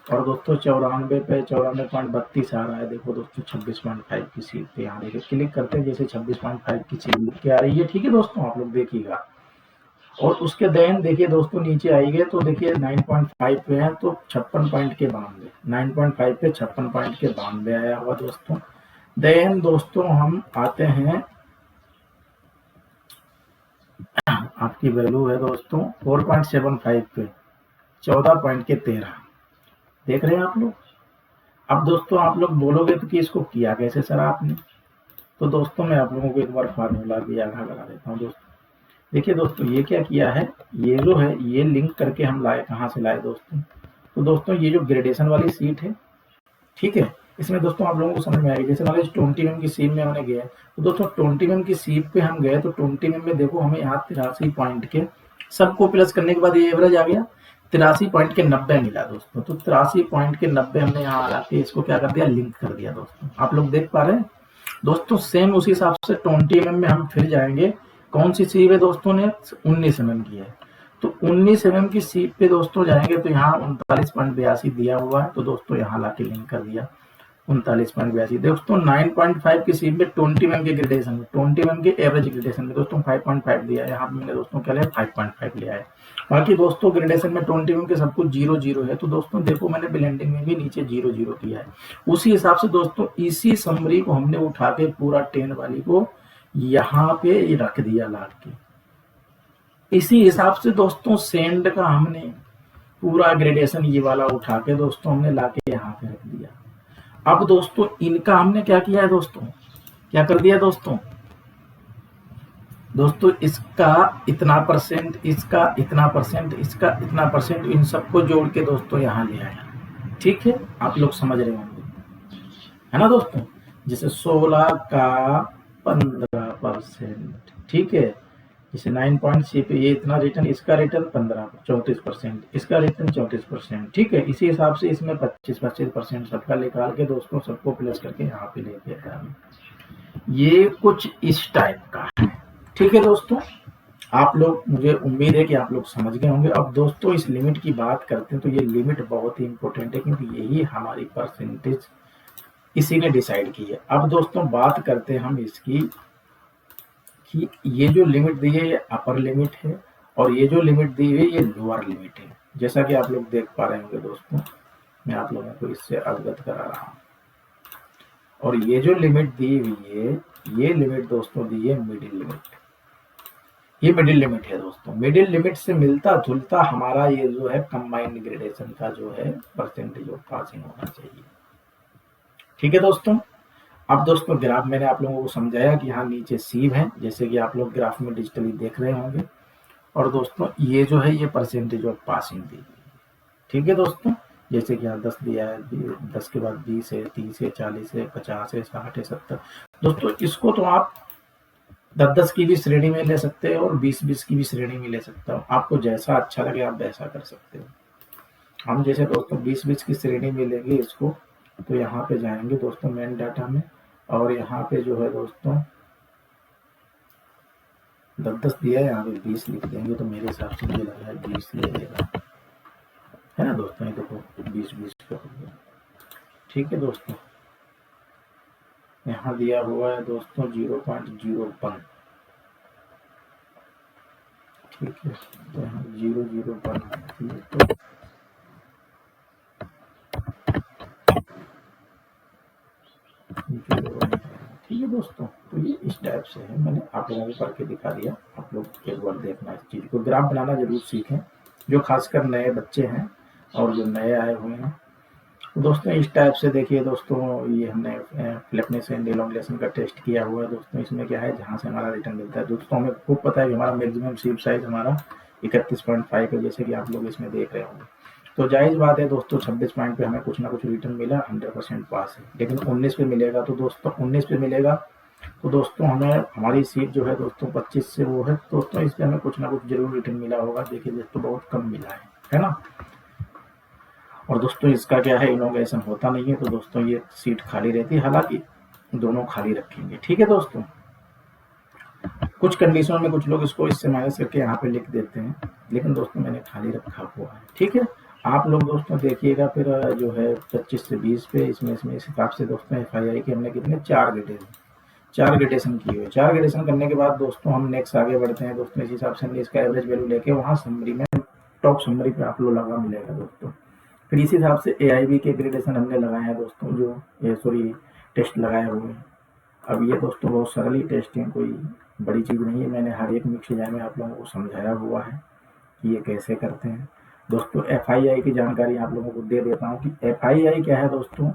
और दोस्तों 94 पे 94.32 आ रहा है। देखो दोस्तों 26.5 की सीट पे यहाँ देखिए, क्लिक करते हैं जैसे 26.5 की सीट क्या आ रही है, ठीक है दोस्तों, आप लोग देखिएगा। और उसके देन देखिए दोस्तों नीचे आएंगे तो देखिए 9.5 पे है तो 56 पॉइंट के 92, 9.5 पे 56 पॉइंट के 92 आया हुआ दोस्तों। देन दोस्तों हम आते हैं, आपकी वैल्यू है दोस्तों 4.75 पे 14 पॉइंट के 13, देख रहे हैं आप लोग। अब दोस्तों आप लोग बोलोगे तो कि इसको किया कैसे सर आपने, तो दोस्तों मैं आप लोगों को एक बार फार्मूला भी आधा लगा देता हूँ दोस्तों। देखिए दोस्तों ये क्या किया है, ये जो है ये लिंक करके हम लाए, कहाँ से लाए दोस्तों, तो दोस्तों ये जो ग्रेडेशन वाली सीट है, ठीक है, इसमें दोस्तों आप लोगों को समझ में आएगी। जैसे मान लीजिए 20 mm की सीट में हमने गए तो दोस्तों 20 mm की सीट पे हम गए तो 20 mm में देखो हमें यहाँ 83 पॉइंट के सबको प्लस करने के बाद ये एवरेज आ गया 83 पॉइंट के 90 मिला दोस्तों। तो 83 पॉइंट के 90 हमने यहाँ आके इसको क्या कर दिया, लिंक कर दिया दोस्तों। आप लोग देख पा रहे हैं दोस्तों। सेम उसी हिसाब से 20 mm में हम फिर जाएंगे, कौन सी सीट है दोस्तों ने 19 mm की है, तो 19 mm की सीट पे दोस्तों जाएंगे तो यहाँ 39.82 दिया हुआ है, तो दोस्तों यहाँ लाके लिंक कर दिया 39.82। दोस्तों 9.5 की सीट में 20 mm के ग्रेडेशन में, 20 mm के एवरेज ग्रेडेशन में दोस्तों 5.5 दिया है। यहाँ पे मैंने दोस्तों क्या लिया 5.5 लिया है। बाकी दोस्तों ग्रेडेशन में 20 mm के सब कुछ 0 है, तो दोस्तों देखो मैंने ब्लेंडिंग में भी नीचे 0 किया है। उसी हिसाब से दोस्तों इसी समरी को हमने उठा के पूरा 10 वाली को यहाँ पे रख दिया ला के। इसी हिसाब से दोस्तों सेंड का हमने पूरा ग्रेडेशन ये वाला उठा के दोस्तों हमने लाके यहाँ पे रख दिया। अब दोस्तों इनका हमने क्या किया है दोस्तों, क्या कर दिया दोस्तों, इसका इतना परसेंट, इसका इतना परसेंट, इसका इतना परसेंट, इन सबको जोड़ के दोस्तों यहाँ ले आया, ठीक है, आप लोग समझ रहे होंगे, है ना दोस्तों। जैसे 16 का 15%, ठीक है, जैसे 9.6 पे ये इतना रिटर्न, इसका रिटर्न 34%, इसका रिटर्न 34%, ठीक है। इसी हिसाब से इसमें 25% सबका निकाल के दोस्तों सबको प्लस करके यहाँ पे लेके आया। ये कुछ इस टाइप का है, ठीक है दोस्तों। आप लोग, मुझे उम्मीद है कि आप लोग समझ गए होंगे। अब दोस्तों इस लिमिट की बात करते हैं तो ये लिमिट बहुत ही इंपॉर्टेंट है क्योंकि यही हमारी परसेंटेज इसी ने डिसाइड की है। अब दोस्तों बात करते हैं हम इसकी कि ये जो लिमिट दी है ये अपर लिमिट है और ये जो लिमिट दी हुई है ये लोअर लिमिट है। जैसा कि आप लोग देख पा रहे होंगे दोस्तों, मैं आप लोगों को इससे अवगत करा रहा हूँ। और ये जो लिमिट दी हुई है ये लिमिट दोस्तों दी है मिडिल लिमिट, ये मिडिल लिमिट है दोस्तों। मिडिल लिमिट से मिलता जुलता हमारा ये जो है कंबाइंड ग्रेडेशन का जो है परसेंटेज ऑफ पासिंग होना चाहिए, ठीक है दोस्तों। अब दोस्तों ग्राफ मैंने आप लोगों को समझाया कि यहाँ नीचे सीव है, जैसे कि आप लोग ग्राफ में डिजिटली देख रहे होंगे। और दोस्तों ये जो है ये परसेंटेज ऑफ पासिंग दी, ठीक है दोस्तों। जैसे कि यहाँ 10 दिया है, 10 के बाद 20 है, 30 है, 40 है, 50 है, 60 है, 70। दोस्तों इसको तो आप 10-10 की भी श्रेणी में ले सकते हो और 20-20 की भी श्रेणी में ले सकते हो, आपको जैसा अच्छा लगे आप वैसा कर सकते हो। हम जैसे दोस्तों 20-20 की श्रेणी में लेंगे इसको, तो यहाँ पे जाएंगे दोस्तों मेन डाटा में, और यहाँ पे जो है दोस्तों 10-10 दिया है, यहाँ पे 20 लिख देंगे तो मेरे हिसाब से मुझे लग रहा है 20 ले लेगा, है ना दोस्तों। ये देखो 20-20 का हो गया, ठीक है दोस्तों। यहाँ दिया हुआ है दोस्तों 0.01, ठीक है, तो यहाँ 0.01 तो ठीक है दोस्तों, तो ये इस टाइप से है, मैंने आप लोगों को करके दिखा दिया। आप लोग एक बार देखना इस चीज़ को, ग्राफ बनाना जरूर सीखें, जो खासकर नए बच्चे हैं और जो नए आए हुए हैं। तो दोस्तों इस टाइप से देखिए दोस्तों, ये हमने फ्लैटनेस एंड एलोंगेशन का टेस्ट किया हुआ है दोस्तों। इसमें क्या है, जहाँ से हमारा रिटर्न मिलता है दोस्तों, हमें खूब पता है कि हमारा मैक्सिमम सीट साइज हमारा 31.5 है, जैसे कि आप लोग इसमें देख रहे होंगे। तो जायज़ बात है दोस्तों, 26 पॉइंट पे हमें कुछ ना कुछ रिटर्न मिला, 100% पास है। लेकिन 19 पे मिलेगा तो दोस्तों 19 पे मिलेगा तो दोस्तों हमें हमारी सीट जो है दोस्तों 25 से वो है दोस्तों, इसलिए हमें कुछ ना कुछ जरूर रिटर्न मिला होगा। देखिए दोस्तों बहुत कम मिला है ना। और दोस्तों इसका क्या है, इनोवेशन होता नहीं है, तो दोस्तों ये सीट खाली रहती है, हालांकि दोनों खाली रखेंगे। ठीक है दोस्तों, कुछ कंडीशनों में कुछ लोग इसको इससे माइनस करके यहाँ पे लिख देते हैं, लेकिन दोस्तों मैंने खाली रखा हुआ है। ठीक है, आप लोग दोस्तों देखिएगा फिर जो है 25 से 20 पे, इसमें इस हिसाब से दोस्तों FII के हमने कितने 4 ग्रेडेशन किए हुए। 4 ग्रेडेशन करने के बाद दोस्तों हम नेक्स्ट आगे बढ़ते हैं दोस्तों। इस हिसाब से हमने इसका एवरेज वैल्यू लेके वहाँ समरी में टॉप समरी पे आप लोग लगा मिलेगा दोस्तों। फिर इस हिसाब से AIB के ग्रेडेशन हमने लगाए हैं दोस्तों, जो टेस्ट लगाए हुए हैं। अब ये दोस्तों बहुत सरल ही टेस्ट है, कोई बड़ी चीज़ नहीं है। मैंने हर एक मिक्स में आप लोगों को समझाया हुआ है कि ये कैसे करते हैं दोस्तों। FII की जानकारी आप लोगों को दे देता हूँ कि FII क्या है दोस्तों।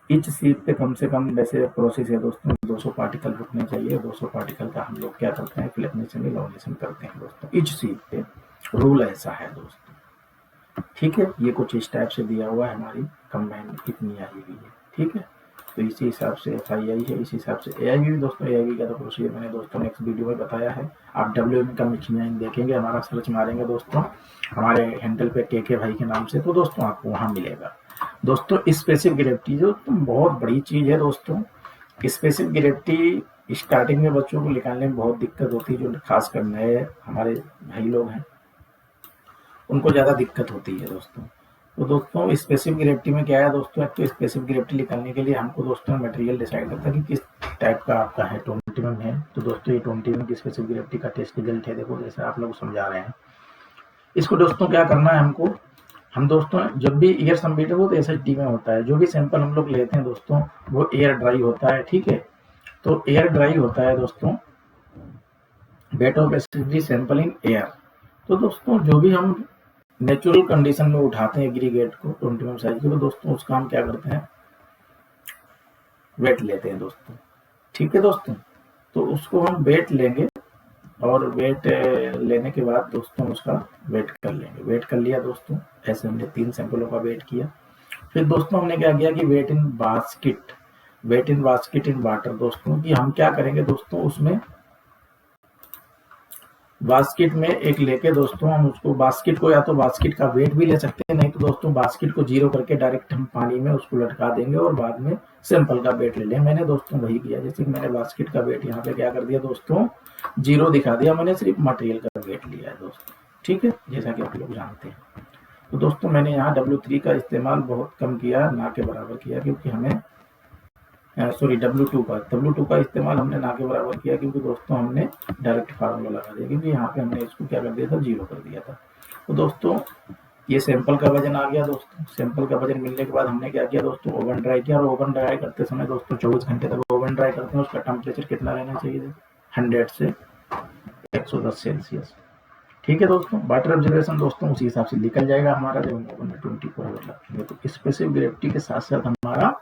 इच सीट पे कम से कम वैसे प्रोसेस है दोस्तों 200 पार्टिकल रुकने चाहिए। 200 पार्टिकल का हम लोग क्या करते हैं, फ्लैटनेशन एलोंगेशन करते हैं दोस्तों। इच सीट पे रूल ऐसा है दोस्तों। ठीक है, ये कुछ इस टाइप से दिया हुआ है, हमारी कंबाइन कितनी आई हुई है। ठीक है, तो इसी हिसाब से FII है, इसी हिसाब से AIB भी दोस्तों। AIB का तो प्रोसीजर मैंने दोस्तों नेक्स्ट वीडियो में बताया है। आप WM का मिक्सिंग देखेंगे, हमारा सर्च मारेंगे दोस्तों हमारे हैंडल पे KK भाई के नाम से, तो दोस्तों आपको वहाँ मिलेगा दोस्तों। स्पेसिफिक ग्रेविटी जो बहुत बड़ी चीज़ है दोस्तों। स्पेसिफिक ग्रेविटी स्टार्टिंग में बच्चों को निकालने में बहुत दिक्कत होती है, जो खासकर नए हमारे भाई लोग हैं उनको ज़्यादा दिक्कत होती है दोस्तों। तो दोस्तों स्पेसिफिक ग्रेविटी में क्या है दोस्तों, एक तो स्पेसिफिक ग्रेविटी निकालने के लिए हमको दोस्तों मटेरियल डिसाइड करता है कि किस टाइप का आपका है। 20 mm है तो दोस्तों ये 20 mm की स्पेसिफिक ग्रेविटी का टेस्ट रिजल्ट है। देखो जैसे आप लोग समझा रहे हैं, इसको दोस्तों क्या करना है हमको, हम दोस्तों जब भी एयर सबमिट हो तो SHD में होता है। जो भी सैंपल हम लोग लेते हैं दोस्तों वो एयर ड्राई होता है। ठीक है, तो एयर ड्राई होता है दोस्तों, weight of SHD sample in air. तो दोस्तों जो भी हम नेचुरल कंडीशन में उठाते हैं एग्रीगेट को 20 mm साइज के, तो दोस्तों उसका हम क्या करते हैं, वेट लेते हैं दोस्तों। ठीक है दोस्तों, तो उसको हम वेट लेंगे और वेट लेने के बाद दोस्तों उसका वेट कर लेंगे। वेट कर लिया दोस्तों, ऐसे हमने 3 सैंपलों का वेट किया। फिर दोस्तों हमने क्या किया कि weight in basket in water दोस्तों, कि हम क्या करेंगे दोस्तों, उसमें बास्केट में एक लेके दोस्तों हम उसको बास्केट को, या तो बास्केट का वेट भी ले सकते हैं, नहीं तो दोस्तों बास्केट को 0 करके डायरेक्ट हम पानी में उसको लटका देंगे और बाद में सैंपल का वेट ले लेंगे। मैंने दोस्तों वही किया, जैसे कि मैंने बास्केट का वेट यहाँ पे क्या कर दिया दोस्तों 0 दिखा दिया, मैंने सिर्फ मटेरियल का वेट लिया है दोस्तों। ठीक है, जैसा कि आप लोग जानते हैं। तो दोस्तों मैंने यहाँ W3 का इस्तेमाल बहुत कम किया, ना के बराबर किया, क्योंकि हमें W2 का इस्तेमाल हमने ना के बराबर किया, क्योंकि दोस्तों हमने डायरेक्ट फार्मूला लगा दिया, क्योंकि यहाँ पे हमने इसको क्या कर दिया था 0 कर दिया था। तो दोस्तों ये सैंपल का वजन आ गया दोस्तों। सैंपल का वजन मिलने के बाद हमने क्या किया दोस्तों, ओवन ड्राई किया। और ओवन ड्राई करते समय दोस्तों 24 घंटे तक ओवन ड्राई करते हैं। उसका टेम्परेचर कितना रहना चाहिए, 100 से 110 सेल्सियस। ठीक है दोस्तों, वाटर ऑब्जर्वेशन दोस्तों उसी हिसाब से निकल जाएगा हमारा, जब हम ओवन में 24 आवर रखेंगे। तो स्पेसिफिक ग्रेविटी के साथ साथ हमारा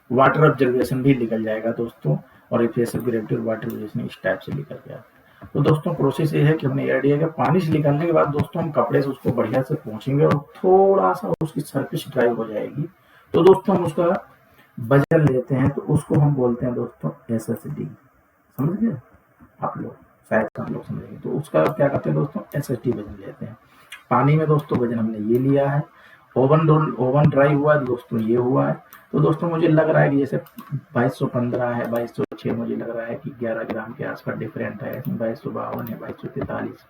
वाटर ऑब्जर्वेशन भी निकल जाएगा दोस्तों, और स्पेसिफिक ग्रेविटी और वाटर ऑब्जर्वेशन इस टाइप से निकल गया। तो दोस्तों प्रोसेस ये है कि हमने एयर दिया, पानी से निकालने के बाद दोस्तों हम कपड़े से उसको बढ़िया से पोंछेंगे और थोड़ा सा उसकी सरफेस ड्राई हो जाएगी। तो दोस्तों हम उसका वजन लेते हैं, तो उसको हम बोलते हैं दोस्तों SHD। समझ गए आप लोग, शायद आप लोग समझेंगे। तो उसका क्या करते हैं दोस्तों, SHD वजन लेते हैं। पानी में दोस्तों वजन हमने ये लिया है। ओवन ड्राई हुआ है दोस्तों, ये हुआ है। तो दोस्तों मुझे लग रहा है कि जैसे 2215 है, 2206 मुझे लग रहा है कि 11 ग्राम के आसपास डिफरेंट है। इसमें 2252 है, 2243।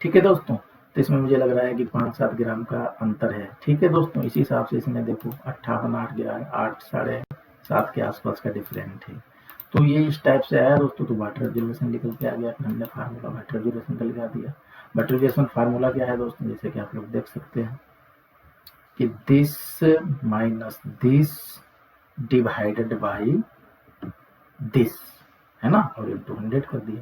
ठीक है दोस्तों, तो इसमें मुझे लग रहा है कि 5-7 ग्राम का अंतर है। ठीक है दोस्तों, इसी हिसाब से इसमें देखो 58-8 ग्राम 8-7.5 के आसपास का डिफरेंट है। तो ये इस टाइप से आया दोस्तों। तो वाटर ऑब्जर्वेशन निकल के आ गया, फिर हमने फार्मूला वाटर ऑब्जर्वेशन का लगा दिया। वाटर ऑब्जर्वेशन फार्मूला क्या है दोस्तों, जैसे कि आप लोग देख सकते हैं कि this minus this divided by this, है ना, और इंटू 100 कर दिया।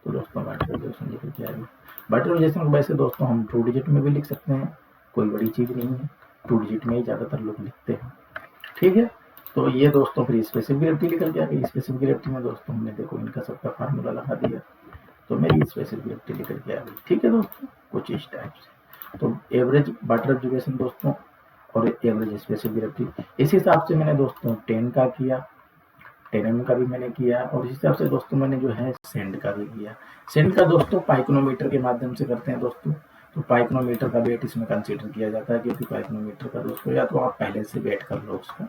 तो दोस्तों वाटर रिजर्वेशन लिख के आएगा। वाटर रिजर्वेशन वैसे दोस्तों हम 2 डिजिट में भी लिख सकते हैं, कोई बड़ी चीज़ नहीं है, 2 डिजिट में ही ज़्यादातर लोग लिखते हैं। ठीक है, तो ये दोस्तों फिर स्पेसिफिक ग्रेविटी निकल के आ गई। स्पेसिफिक ग्रेविटी में दोस्तों हमने देखो इनका सबका फार्मूला लगा दिया, तो मेरी स्पेसिफिक ग्रेविटी निकल के आ गई। ठीक है दोस्तों, कुछ इस टाइप से। तो एवरेज वाटर ऑब्जर्वेशन दोस्तों और एवरेज स्पेसिफिक ग्रेविटी, इस हिसाब से मैंने दोस्तों 10 का किया, 10 का भी मैंने किया, और इस हिसाब से दोस्तों मैंने जो है सेंड का भी किया। सेंड का दोस्तों पाइकोनोमीटर के माध्यम से करते हैं दोस्तों। तो पाइकोनोमीटर का वेट इसमें कंसीडर किया जाता है, क्योंकि पाइकोनोमीटर का दोस्तों या तो आप पहले से वेट कर लो उसका,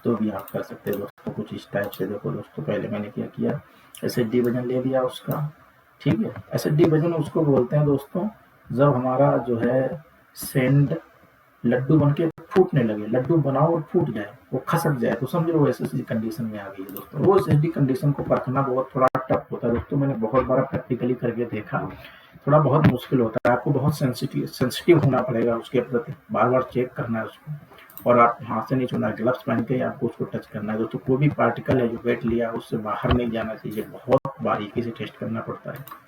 तो भी आप कर सकते हैं दोस्तों। कुछ इस टाइप से देखो दोस्तों, पहले मैंने क्या किया, एसएसडी वजन ले लिया उसका। ठीक है, एसएसडी वजन उसको बोलते हैं दोस्तों जब हमारा जो है सेंड लड्डू बन के फूटने लगे, लड्डू बनाओ और फूट जाए, वो खसक जाए, तो समझ लो एसएसडी कंडीशन में आ गई है दोस्तों। वो एसएसडी कंडीशन को परखना बहुत थोड़ा टफ होता है दोस्तों, मैंने बहुत बार प्रैक्टिकली करके देखा, थोड़ा बहुत मुश्किल होता है, आपको बहुत सेंसिटिव होना पड़ेगा उसके प्रति, बार बार चेक करना है उसको, और आप हाथ से नहीं छूना, ग्लव्स पहन के आपको उसको टच करना है दोस्तों। कोई भी पार्टिकल है जो वेट लिया उससे बाहर नहीं जाना चाहिए, बहुत बारीकी से टेस्ट करना पड़ता है।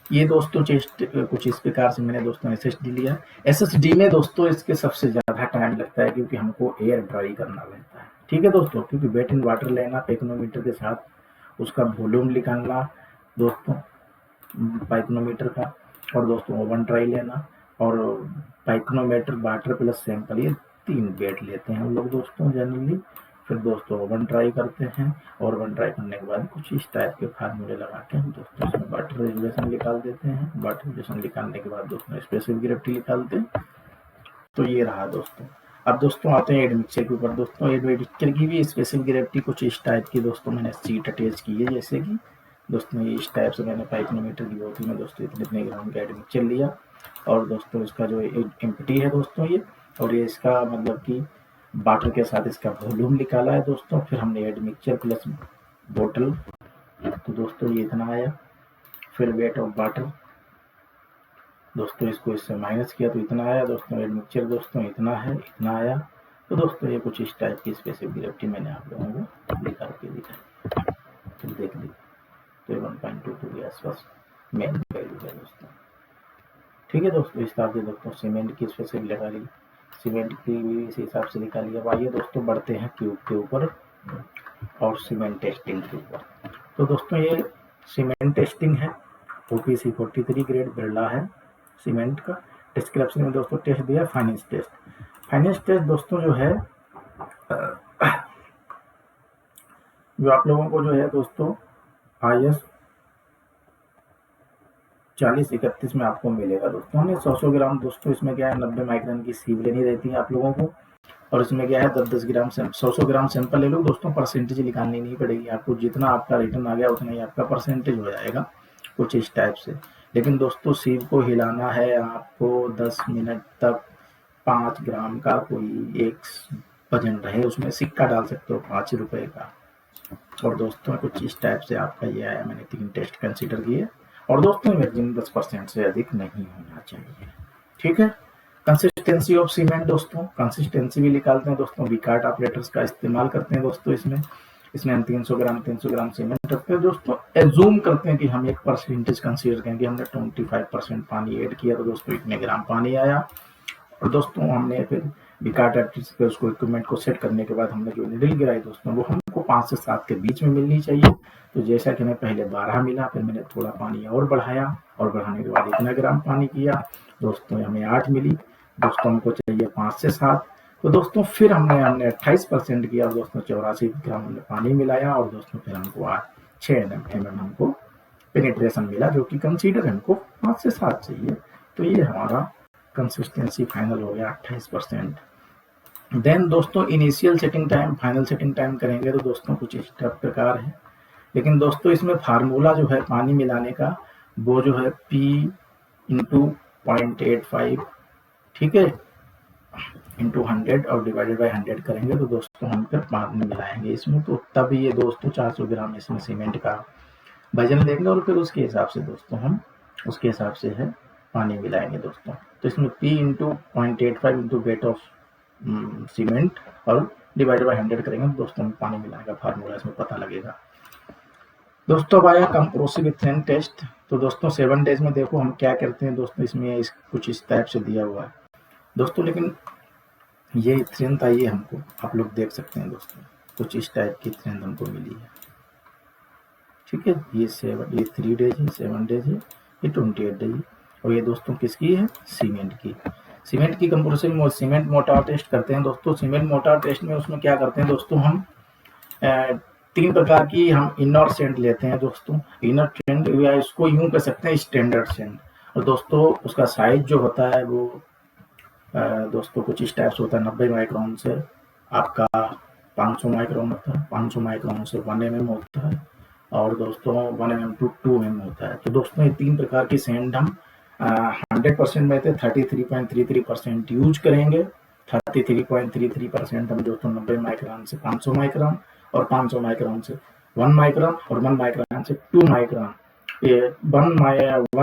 ये दोस्तों टेस्ट कुछ इस प्रकार से मैंने दोस्तों एसएसडी लिया। एसएसडी में दोस्तों इसके सबसे ज़्यादा टाइम लगता है, क्योंकि हमको एयर ड्राई करना रहता है। ठीक है दोस्तों, क्योंकि वेट इन वाटर लेना, पाइकोनोमीटर के साथ उसका वॉल्यूम निकालना दोस्तों पाइकोनोमीटर का, और दोस्तों ओवन ड्राई लेना, और पाइकोनोमीटर वाटर प्लस सैंपल, ये 3 वेट लेते हैं हम लोग दोस्तों जनरली। फिर दोस्तों ओवन ड्राई करते हैं, और ओवन ड्राई करने के बाद कुछ इस टाइप के फार्मूले लगा के हम दोस्तों इसमें वाटर रिजर्वेशन निकाल देते हैं। वाटर रिजर्वेशन निकालने के बाद दोस्तों स्पेसिफिक ग्रेविटी निकालते हैं। तो ये रहा दोस्तों। अब दोस्तों आते हैं एडमिक्सचर के ऊपर। दोस्तों एडमिक्सचर की भी स्पेसिफिक ग्रेविटी कुछ इस टाइप की दोस्तों मैंने सीट अटैच की है, जैसे कि दोस्तों ये इस टाइप से मैंने पाइकोनोमीटर की बोतल में दोस्तों इतने ग्राम का एडमिक्सचर लिया, और दोस्तों इसका जो एम्प्टी है दोस्तों ये, और ये इसका मतलब कि वाटर के साथ इसका वॉल्यूम निकाला है दोस्तों। फिर हमने एडमिक्सचर प्लस बोतल, तो दोस्तों ये इतना आया। फिर वेट ऑफ वाटर दोस्तों, इसको इससे माइनस किया तो इतना आया दोस्तों। एडमिक्सचर दोस्तों इतना है, इतना आया। तो दोस्तों ये कुछ इस टाइप की स्पेसिफिक ग्रेविटी मैंने आप लोगों को निकाल के दिखाई, तो देख ली। तो 1.22 के आसपास मेन वैल्यू है दोस्तों। ठीक है दोस्तों, इस हिसाब से दोस्तों सीमेंट की स्पेसिफिक लगा ली, सीमेंट की भी इस हिसाब से निकाली। अब आइए दोस्तों बढ़ते हैं क्यूब के ऊपर और सीमेंट टेस्टिंग के ऊपर। तो दोस्तों ये सीमेंट टेस्टिंग है, OPC 43 ग्रेड बिरला है सीमेंट का। डिस्क्रिप्शन में दोस्तों टेस्ट दिया फाइनेंस टेस्ट। फाइनेंस टेस्ट दोस्तों जो है जो आप लोगों को जो है दोस्तों IS 4031 में आपको मिलेगा दोस्तों। हमने 100 ग्राम दोस्तों, इसमें क्या है 90 माइक्रोन की सीव लेनी रहती है आप लोगों को, और इसमें क्या है 10-10 ग्राम 100 ग्राम सैंपल ले लो दोस्तों। परसेंटेज निकालनी नहीं पड़ेगी आपको, जितना आपका रिटर्न आ गया उतना ही आपका परसेंटेज हो जाएगा, कुछ इस टाइप से। लेकिन दोस्तों सीव को हिलाना है आपको 10 मिनट तक। 5 ग्राम का कोई एक वजन रहे, उसमें सिक्का डाल सकते हो 5 रुपए का। और दोस्तों कुछ इस टाइप से आपका ये आया। मैंने 3 टेस्ट कंसीडर किए, और दोस्तों मैक्सिमम 10% से अधिक नहीं होना चाहिए। ठीक है, कंसिस्टेंसी ऑफ सीमेंट दोस्तों, कंसिस्टेंसी भी निकालते हैं दोस्तों। विकार्ट ऑपरेटर्स का इस्तेमाल करते हैं दोस्तों। इसमें हम 300 ग्राम सीमेंट रखते हैं दोस्तों। एज्यूम करते हैं कि हम एक परसेंटेज कंसीडर करें कि हमने 25% पानी ऐड किया, तो दोस्तों इतने ग्राम पानी आया। और दोस्तों हमने फिर विकार्ट ऑपरेटर्स पे उसको इक्विपमेंट को सेट करने के बाद हमने जो नीडल गिराई दोस्तों, वो हमको 5 से 7 के बीच में मिलनी चाहिए। तो जैसा कि हमें पहले 12 मिला, फिर मैंने थोड़ा पानी और बढ़ाया, और बढ़ाने के बाद इतना ग्राम पानी किया दोस्तों, हमें 8 मिली दोस्तों। हमको चाहिए 5 से 7, तो दोस्तों फिर हमने 28% किया दोस्तों, 84 ग्राम हमने पानी मिलाया, और दोस्तों फिर हमको 6 mm हमको पेनिट्रेशन मिला, जो कि कंसीडर हमको 5 से 7 चाहिए। तो ये हमारा कंसिस्टेंसी फाइनल हो गया 28%। देन दोस्तों initial setting time, final setting time करेंगे तो दोस्तों कुछ इस प्रकार है। लेकिन दोस्तों इसमें फार्मूला जो है पानी मिलाने का, वो जो है P × 0.85, ठीक है, इंटू 100 और डिवाइडेड बाय 100 करेंगे, तो दोस्तों हम फिर पानी मिलाएंगे इसमें। तो तब ये दोस्तों 400 ग्राम इसमें सीमेंट का वजन लेंगे, और फिर उसके हिसाब से दोस्तों हम उसके हिसाब से है पानी मिलाएंगे दोस्तों। तो इसमें P × 0.85 into weight of cement और डिवाइड बाय 100 करेंगे तो दोस्तों हमें पानी मिलाने का फार्मूला इसमें पता लगेगा। दोस्तों अब आया कंप्रेसिव इथेन टेस्ट। तो दोस्तों 7 डेज में देखो हम क्या करते हैं दोस्तों, इसमें कुछ इस टाइप से दिया हुआ है दोस्तों, लेकिन ये स्ट्रेंथ आई है हमको, आप लोग देख सकते हैं दोस्तों, कुछ इस टाइप की स्ट्रेंथ हमको मिली है। ठीक है, ये 3 डेज है, 7 डेज है, ये 28 डेज है, और ये दोस्तों किसकी है, सीमेंट की। सीमेंट की कंप्रेसिव सीमेंट मोटार टेस्ट करते हैं दोस्तों। सीमेंट मोटार टेस्ट में उसमें क्या करते हैं दोस्तों, हम 3 प्रकार की हम इनर सेंड लेते हैं दोस्तों। इनर सेंड या इसको यूं कह सकते हैं स्टैंडर्ड सेंड, और दोस्तों उसका साइज जो होता है वो दोस्तों कुछ इस टाइप से होता है। 90 माइक्रोन से आपका 500 माइक्रोन होता है, 500 माइक्रोन से 1 mm होता है, और दोस्तों 1 mm to 2 mm होता है। तो दोस्तों ये 3 प्रकार की सेंड हम 100% में थे 33.33% यूज करेंगे। 33.33% हम दोस्तों 90 माइक्रोन से 500 माइक्रोन, और 500 माइक्रोन से 1 माइक्रोन, और 1 माइक्रोन से 2 माइक्रोन, ये 1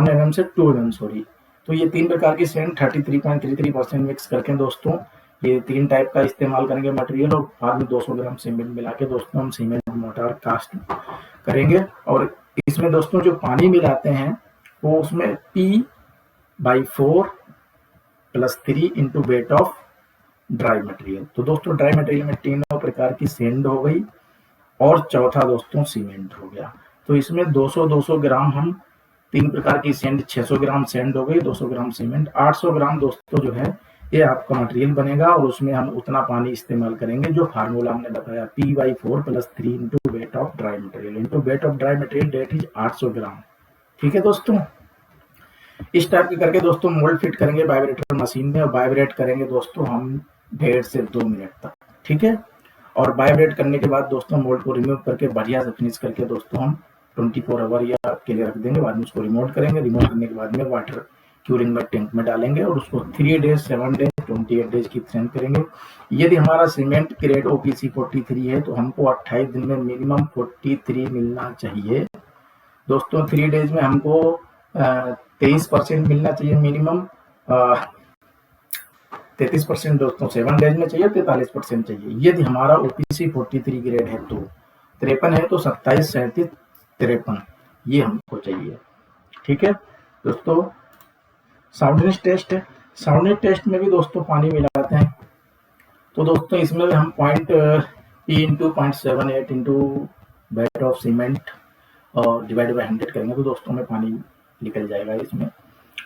mm से 2 mm सॉरी। तो ये 3 प्रकार की सेंड 33.33% मिक्स करके दोस्तों ये 3 टाइप का इस्तेमाल करेंगे मटेरियल, और बाद में 200 ग्राम सीमेंट मिला के दोस्तों हम सीमेंट मोटार कास्ट करेंगे। और इसमें दोस्तों जो पानी मिलाते हैं वो उसमें P/4 + 3 into weight of dry material. तो दोस्तों ड्राई मटेरियल में 3 प्रकार की सेंड हो गई, और चौथा दोस्तों सीमेंट हो गया। तो इसमें 200 ग्राम हम 3 प्रकार की सेंड, 600 ग्राम सेंड हो गई, 200 ग्राम सीमेंट, 800 ग्राम दोस्तों जो है ये आपका मटेरियल बनेगा, और उसमें हम उतना पानी इस्तेमाल करेंगे जो फार्मूला हमने बताया, P/4 + 3 into weight of dry material into weight of dry material, that is 800 gram. ठीक है दोस्तों, इस टाइप के करके दोस्तों मोल्ड फिट करेंगे वाइब्रेटर मशीन में, और वाइब्रेट करेंगे दोस्तों हम 1.5 से 2 मिनट तक। ठीक है, और वाइब्रेट करने के बाद दोस्तों मोल्ड को रिमूव करके बढ़िया से फिनिश करके दोस्तों हम 24 आवर या के लिए रख देंगे। बाद में उसको रिमोट करेंगे, रिमोट करने के बाद में वाटर क्यूरिंग में टैंक में डालेंगे, और उसको 3 डेज, 7 डेज, 28 डेज की स्ट्रेंथ करेंगे। यदि हमारा सीमेंट ग्रेड OPC 43 है तो हमको 28 दिन में मिनिमम 43 मिलना चाहिए दोस्तों। 3 डेज में हमको 23% मिलना चाहिए मिनिमम, 33% दोस्तों 7 डेज में चाहिए, 43% चाहिए। यदि हमारा OPC 43 ग्रेड है तो 53 है तो 27, 37, 53 ये हमको चाहिए। ठीक है दोस्तों, साउंडनेस टेस्ट है। साउंडनेस टेस्ट में भी दोस्तों पानी मिलाते हैं। तो दोस्तों इसमें हम P into 0.78 into weight of cement और डिवाइड बाय 100 करेंगे तो दोस्तों में पानी निकल जाएगा इसमें।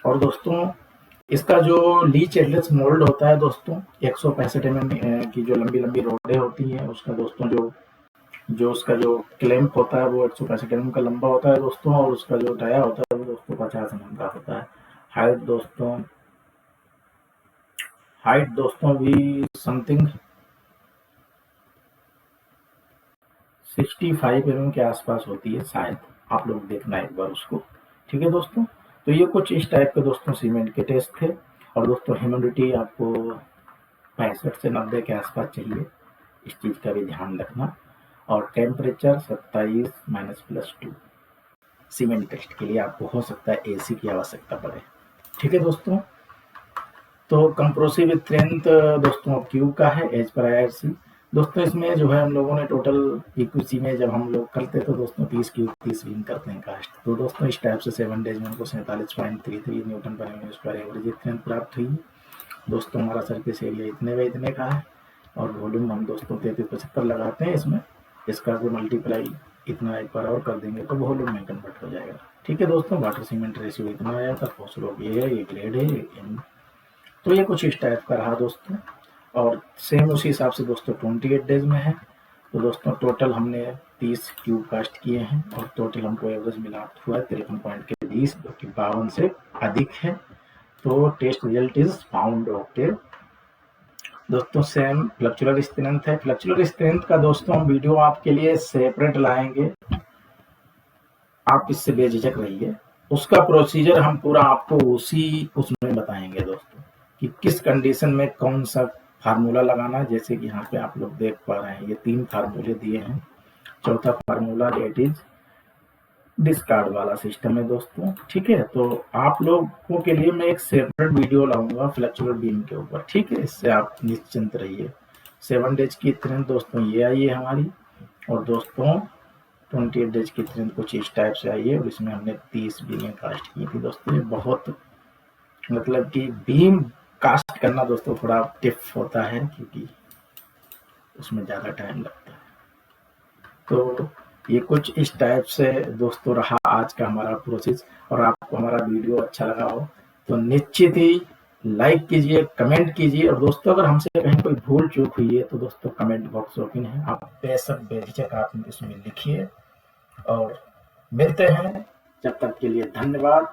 और दोस्तों इसका जो लीच एडलेस मोल्ड होता है दोस्तों 165 mm की जो लंबी लंबी रोडें होती हैं, उसका दोस्तों जो उसका जो क्लैंप होता है वो 165 mm का लंबा होता है दोस्तों, और उसका जो टाया होता है वो दोस्तों 50 mm का होता है। हाइट दोस्तों भी समथिंग 65 mm के आसपास होती है शायद, आप लोग देखना एक बार उसको। ठीक है दोस्तों, तो ये कुछ इस टाइप के दोस्तों सीमेंट के टेस्ट थे। और दोस्तों ह्यूमिडिटी आपको 65 से 90 के आसपास चाहिए, इस चीज़ का भी ध्यान रखना। और टेम्परेचर 27 -+2 सीमेंट टेस्ट के लिए आपको हो सकता है AC की आवश्यकता पड़े। ठीक है दोस्तों, तो कंप्रेसिव स्ट्रेंथ दोस्तों क्यूब का है एज पर IRC। दोस्तों इसमें जो है हम लोगों ने टोटल EQC में जब हम लोग करते तो दोस्तों 30 क्यूब 30 विन करते हैं कास्ट। तो दोस्तों इस टाइप से 7 डेज में हमको 47.33 न्यूटन पर mm² एवरेज स्ट्रेंथ प्राप्त हुई। दोस्तों हमारा सरफेस एरिया इतने का है, और वॉल्यूम हम दोस्तों 3375 लगाते हैं इसमें, इसका जो मल्टीप्लाई इतना एक बार और कर देंगे तो वॉल्यूम में कन्वर्ट हो जाएगा। ठीक है दोस्तों, वाटर सीमेंट रेशियो इतना आया था, फॉस्फोरो ये है, ये ग्रेड है, ये तो ये कुछ इस टाइप का रहा दोस्तों। और सेम उसी हिसाब से दोस्तों 28 डेज में है। तो दोस्तों टोटल हमने 30 क्यूब कास्ट किए हैं, और टोटल हमको एवरेज मिला हुआ है 53 पॉइंट के 20, जो कि 52 से अधिक है। तो test result is found okay दोस्तों। सेम फ्लक्चुलर स्ट्रेंथ है। फ्लक्चुलर स्ट्रेंथ का दोस्तों हम वीडियो आपके लिए सेपरेट लाएंगे, आप इससे बेझिझक रहिए। उसका प्रोसीजर हम पूरा आपको उसमें बताएंगे दोस्तों, कि किस कंडीशन में कौन सा फार्मूला लगाना। जैसे कि यहाँ पे आप लोग देख पा रहे हैं, ये 3 फार्मूले दिए हैं। चौथा फार्मूला डेट इज डिस्कार्ड वाला सिस्टम है दोस्तों। ठीक है, तो आप लोगों के लिए मैं एक सेपरेट वीडियो लाऊंगा फ्लैक्चुलर बीम के ऊपर। ठीक है, इससे आप निश्चिंत रहिए। 7 डेज की स्ट्रेंथ दोस्तों ये आई है हमारी, और दोस्तों 28 डेज की स्ट्रेंथ कुछ इस टाइप से आई है, और इसमें हमने 30 बीमें कास्ट की थी दोस्तों। ये बहुत मतलब कि बीम कास्ट करना दोस्तों थोड़ा टिफ होता है, क्योंकि उसमें ज़्यादा टाइम लगता है। तो ये कुछ इस टाइप से दोस्तों रहा आज का हमारा प्रोसेस। और आपको हमारा वीडियो अच्छा लगा हो तो निश्चित ही लाइक कीजिए, कमेंट कीजिए, और दोस्तों अगर हमसे कहीं कोई भूल चूक हुई है तो दोस्तों कमेंट बॉक्स ओपन है, आप बेशक बेझिझक आप इसमें लिखिए। और मिलते हैं, जब तक के लिए धन्यवाद।